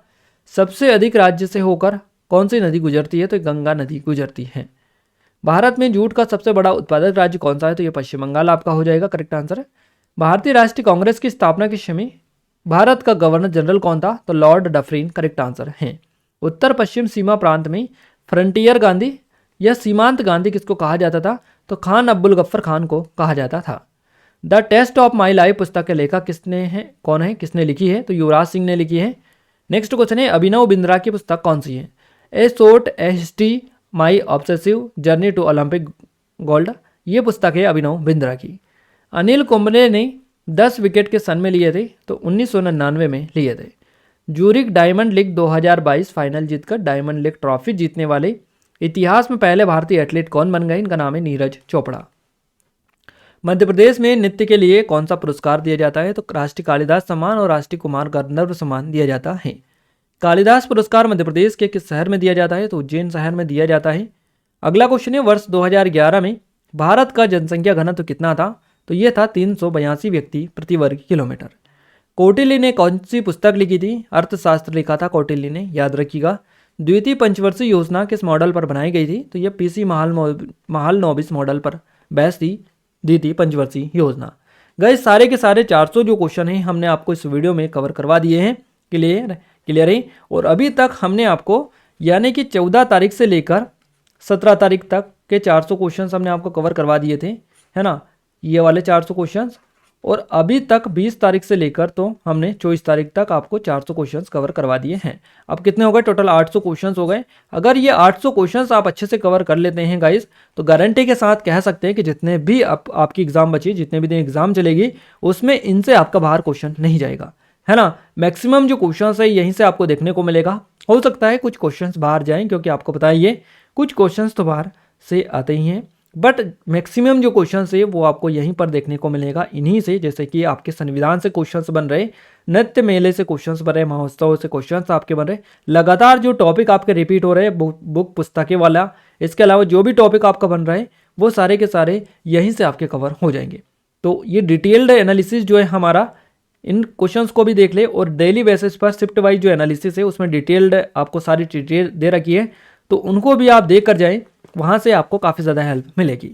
सबसे अधिक राज्य से होकर कौन सी नदी गुजरती है? तो गंगा नदी गुजरती है। भारत में जूट का सबसे बड़ा उत्पादक राज्य कौन सा है? तो ये पश्चिम बंगाल आपका हो जाएगा, करेक्ट आंसर है। भारतीय राष्ट्रीय कांग्रेस की स्थापना के समय भारत का गवर्नर जनरल कौन था? तो लॉर्ड डफरिन, करेक्ट आंसर है। उत्तर पश्चिम सीमा प्रांत में फ्रंटियर गांधी या सीमांत गांधी किसको कहा जाता था? तो खान अब्दुल गफ्फर खान को कहा जाता था। The taste of my life पुस्तक के लेखक कौन है, किसने लिखी है? तो युवराज सिंह ने लिखी है। नेक्स्ट क्वेश्चन है, अभिनव बिंद्रा की पुस्तक कौन सी है? A short history my obsessive journey to Olympic gold, ये पुस्तक है अभिनव बिंद्रा की। अनिल कुंबले ने 10 विकेट के सन में लिए थे? तो 1999 में लिए थे। जूरिक डायमंड लीग 2022 फाइनल जीतकर डायमंड लीग ट्रॉफी जीतने वाले इतिहास में पहले भारतीय एथलीट कौन बन गए? इनका नाम है नीरज चोपड़ा। मध्य प्रदेश में नृत्य के लिए कौन सा पुरस्कार दिया जाता है? तो राष्ट्रीय कालिदास सम्मान और राष्ट्रीय कुमार गंधर्व सम्मान दिया जाता है। कालिदास पुरस्कार मध्य प्रदेश के किस शहर में दिया जाता है? तो उज्जैन शहर में दिया जाता है। अगला क्वेश्चन है, वर्ष 2011 में भारत का जनसंख्या घनत्व कितना था? तो ये था 382 व्यक्ति प्रति वर्ग किलोमीटर। कौटिल्य ने कौन सी पुस्तक लिखी थी? अर्थशास्त्र लिखा था कौटिल्य ने, याद रखिएगा। द्वितीय पंचवर्षीय योजना किस मॉडल पर बनाई गई थी? तो ये पीसी महालनोबिस मॉडल पर बेस्ड थी द्वितीय पंचवर्षीय योजना। गए सारे के सारे 400 जो क्वेश्चन हैं हमने आपको इस वीडियो में कवर करवा दिए हैं। क्लियर है। और अभी तक हमने आपको यानी कि 14 तारीख से लेकर 17 तारीख तक के 400 क्वेश्चन हमने आपको कवर करवा दिए थे, है ना, ये वाले 400 क्वेश्चन। और अभी तक 20 तारीख से लेकर तो हमने 24 तारीख तक आपको 400 क्वेश्चंस कवर करवा दिए हैं। अब कितने हो गए? टोटल 800 क्वेश्चंस हो गए। अगर ये 800 क्वेश्चंस आप अच्छे से कवर कर लेते हैं गाइस, तो गारंटी के साथ कह सकते हैं कि जितने भी आपकी एग्जाम बची, जितने भी दिन एग्जाम चलेगी, उसमें इनसे आपका बाहर क्वेश्चन नहीं जाएगा, है ना। मैक्सिमम जो क्वेश्चंस है यहीं से आपको देखने को मिलेगा। हो सकता है कुछ क्वेश्चंस बाहर जाएं, क्योंकि आपको पता है ये कुछ क्वेश्चंस तो बाहर से आते ही हैं, बट मैक्सिमम जो क्वेश्चंस है वो आपको यहीं पर देखने को मिलेगा, इन्हीं से। जैसे कि आपके संविधान से क्वेश्चंस बन रहे, नृत्य मेले से क्वेश्चंस बन रहे, महोत्सव से क्वेश्चंस आपके बन रहे, लगातार जो टॉपिक आपके रिपीट हो रहे हैं बुक पुस्तकें वाला, इसके अलावा जो भी टॉपिक आपका बन रहा है वो सारे के सारे यहीं से आपके कवर हो जाएंगे। तो ये डिटेल्ड एनालिसिस जो है हमारा, इन क्वेश्चंस को भी देख ले, और डेली बेसिस पर शिफ्ट वाइज जो एनालिसिस है उसमें डिटेल्ड आपको सारी डिटेल दे रखी है, तो उनको भी आप देख कर जाएं, वहाँ से आपको काफ़ी ज़्यादा हेल्प मिलेगी।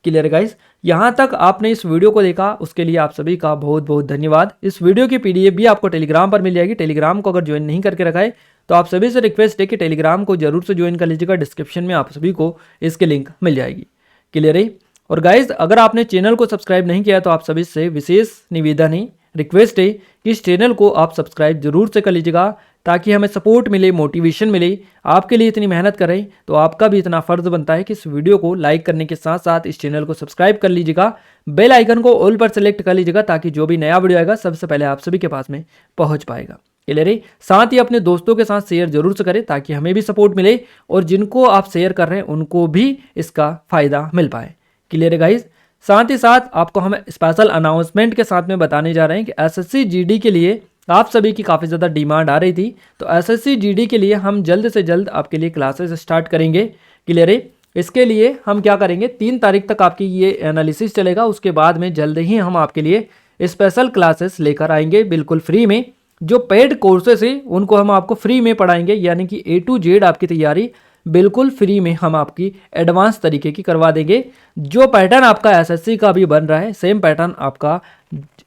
क्लियर गाइस, यहाँ तक आपने इस वीडियो को देखा उसके लिए आप सभी का बहुत बहुत धन्यवाद। इस वीडियो की पीडीएफ भी आपको टेलीग्राम पर मिल जाएगी। टेलीग्राम को अगर ज्वाइन नहीं करके रखा है तो आप सभी से रिक्वेस्ट है कि टेलीग्राम को जरूर से ज्वाइन कर लीजिएगा। डिस्क्रिप्शन में आप सभी को इसके लिंक मिल जाएगी। क्लियर है। और गाइज अगर आपने चैनल को सब्सक्राइब नहीं किया तो आप सभी से विशेष निवेदन है, रिक्वेस्ट है कि इस चैनल को आप सब्सक्राइब जरूर से कर लीजिएगा, ताकि हमें सपोर्ट मिले, मोटिवेशन मिले। आपके लिए इतनी मेहनत कर रहे हैं तो आपका भी इतना फर्ज बनता है कि इस वीडियो को लाइक करने के साथ साथ इस चैनल को सब्सक्राइब कर लीजिएगा, बेल आइकन को ऑल पर सेलेक्ट कर लीजिएगा, ताकि जो भी नया वीडियो आएगा सबसे पहले आप सभी के पास में पहुंच पाएगा। क्लियर है। साथ ही अपने दोस्तों के साथ शेयर जरूर से करें, ताकि हमें भी सपोर्ट मिले और जिनको आप शेयर कर रहे हैं उनको भी इसका फायदा मिल पाए। क्लियर है गाइज। साथ ही साथ आपको हम स्पेशल अनाउंसमेंट के साथ में बताने जा रहे हैं कि एसएससी जीडी के लिए आप सभी की काफ़ी ज़्यादा डिमांड आ रही थी, तो एसएससी जीडी के लिए हम जल्द से जल्द आपके लिए क्लासेस स्टार्ट करेंगे। क्लियर है। इसके लिए हम क्या करेंगे, 3 तारीख तक आपकी ये एनालिसिस चलेगा, उसके बाद में जल्द ही हम आपके लिए स्पेशल क्लासेस लेकर आएंगे बिल्कुल फ्री में। जो पेड कोर्सेस है उनको हम आपको फ्री में पढ़ाएंगे, यानी कि A to Z आपकी तैयारी बिल्कुल फ्री में हम आपकी एडवांस तरीके की करवा देंगे। जो पैटर्न आपका एसएससी का भी बन रहा है सेम पैटर्न आपका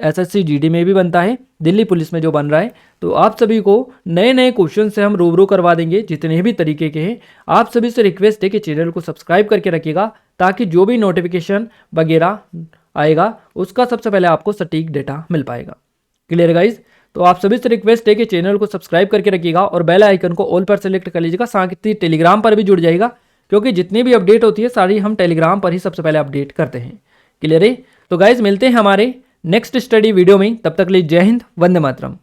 एसएससी जीडी में भी बनता है, दिल्ली पुलिस में जो बन रहा है। तो आप सभी को नए नए क्वेश्चन से हम रूबरू करवा देंगे जितने भी तरीके के हैं। आप सभी से रिक्वेस्ट है कि चैनल को सब्सक्राइब करके रखिएगा ताकि जो भी नोटिफिकेशन वगैरह आएगा उसका सबसे पहले आपको सटीक डेटा मिल पाएगा। Clear guys? तो आप सभी से रिक्वेस्ट है कि चैनल को सब्सक्राइब करके रखिएगा और बेल आइकन को ऑल पर सेलेक्ट कर लीजिएगा, साथ ही टेलीग्राम पर भी जुड़ जाएगा क्योंकि जितनी भी अपडेट होती है सारी हम टेलीग्राम पर ही सबसे पहले अपडेट करते हैं। क्लियर है? तो गाइज मिलते हैं हमारे नेक्स्ट स्टडी वीडियो में, तब तक के लिए जय हिंद, वंदे मातरम।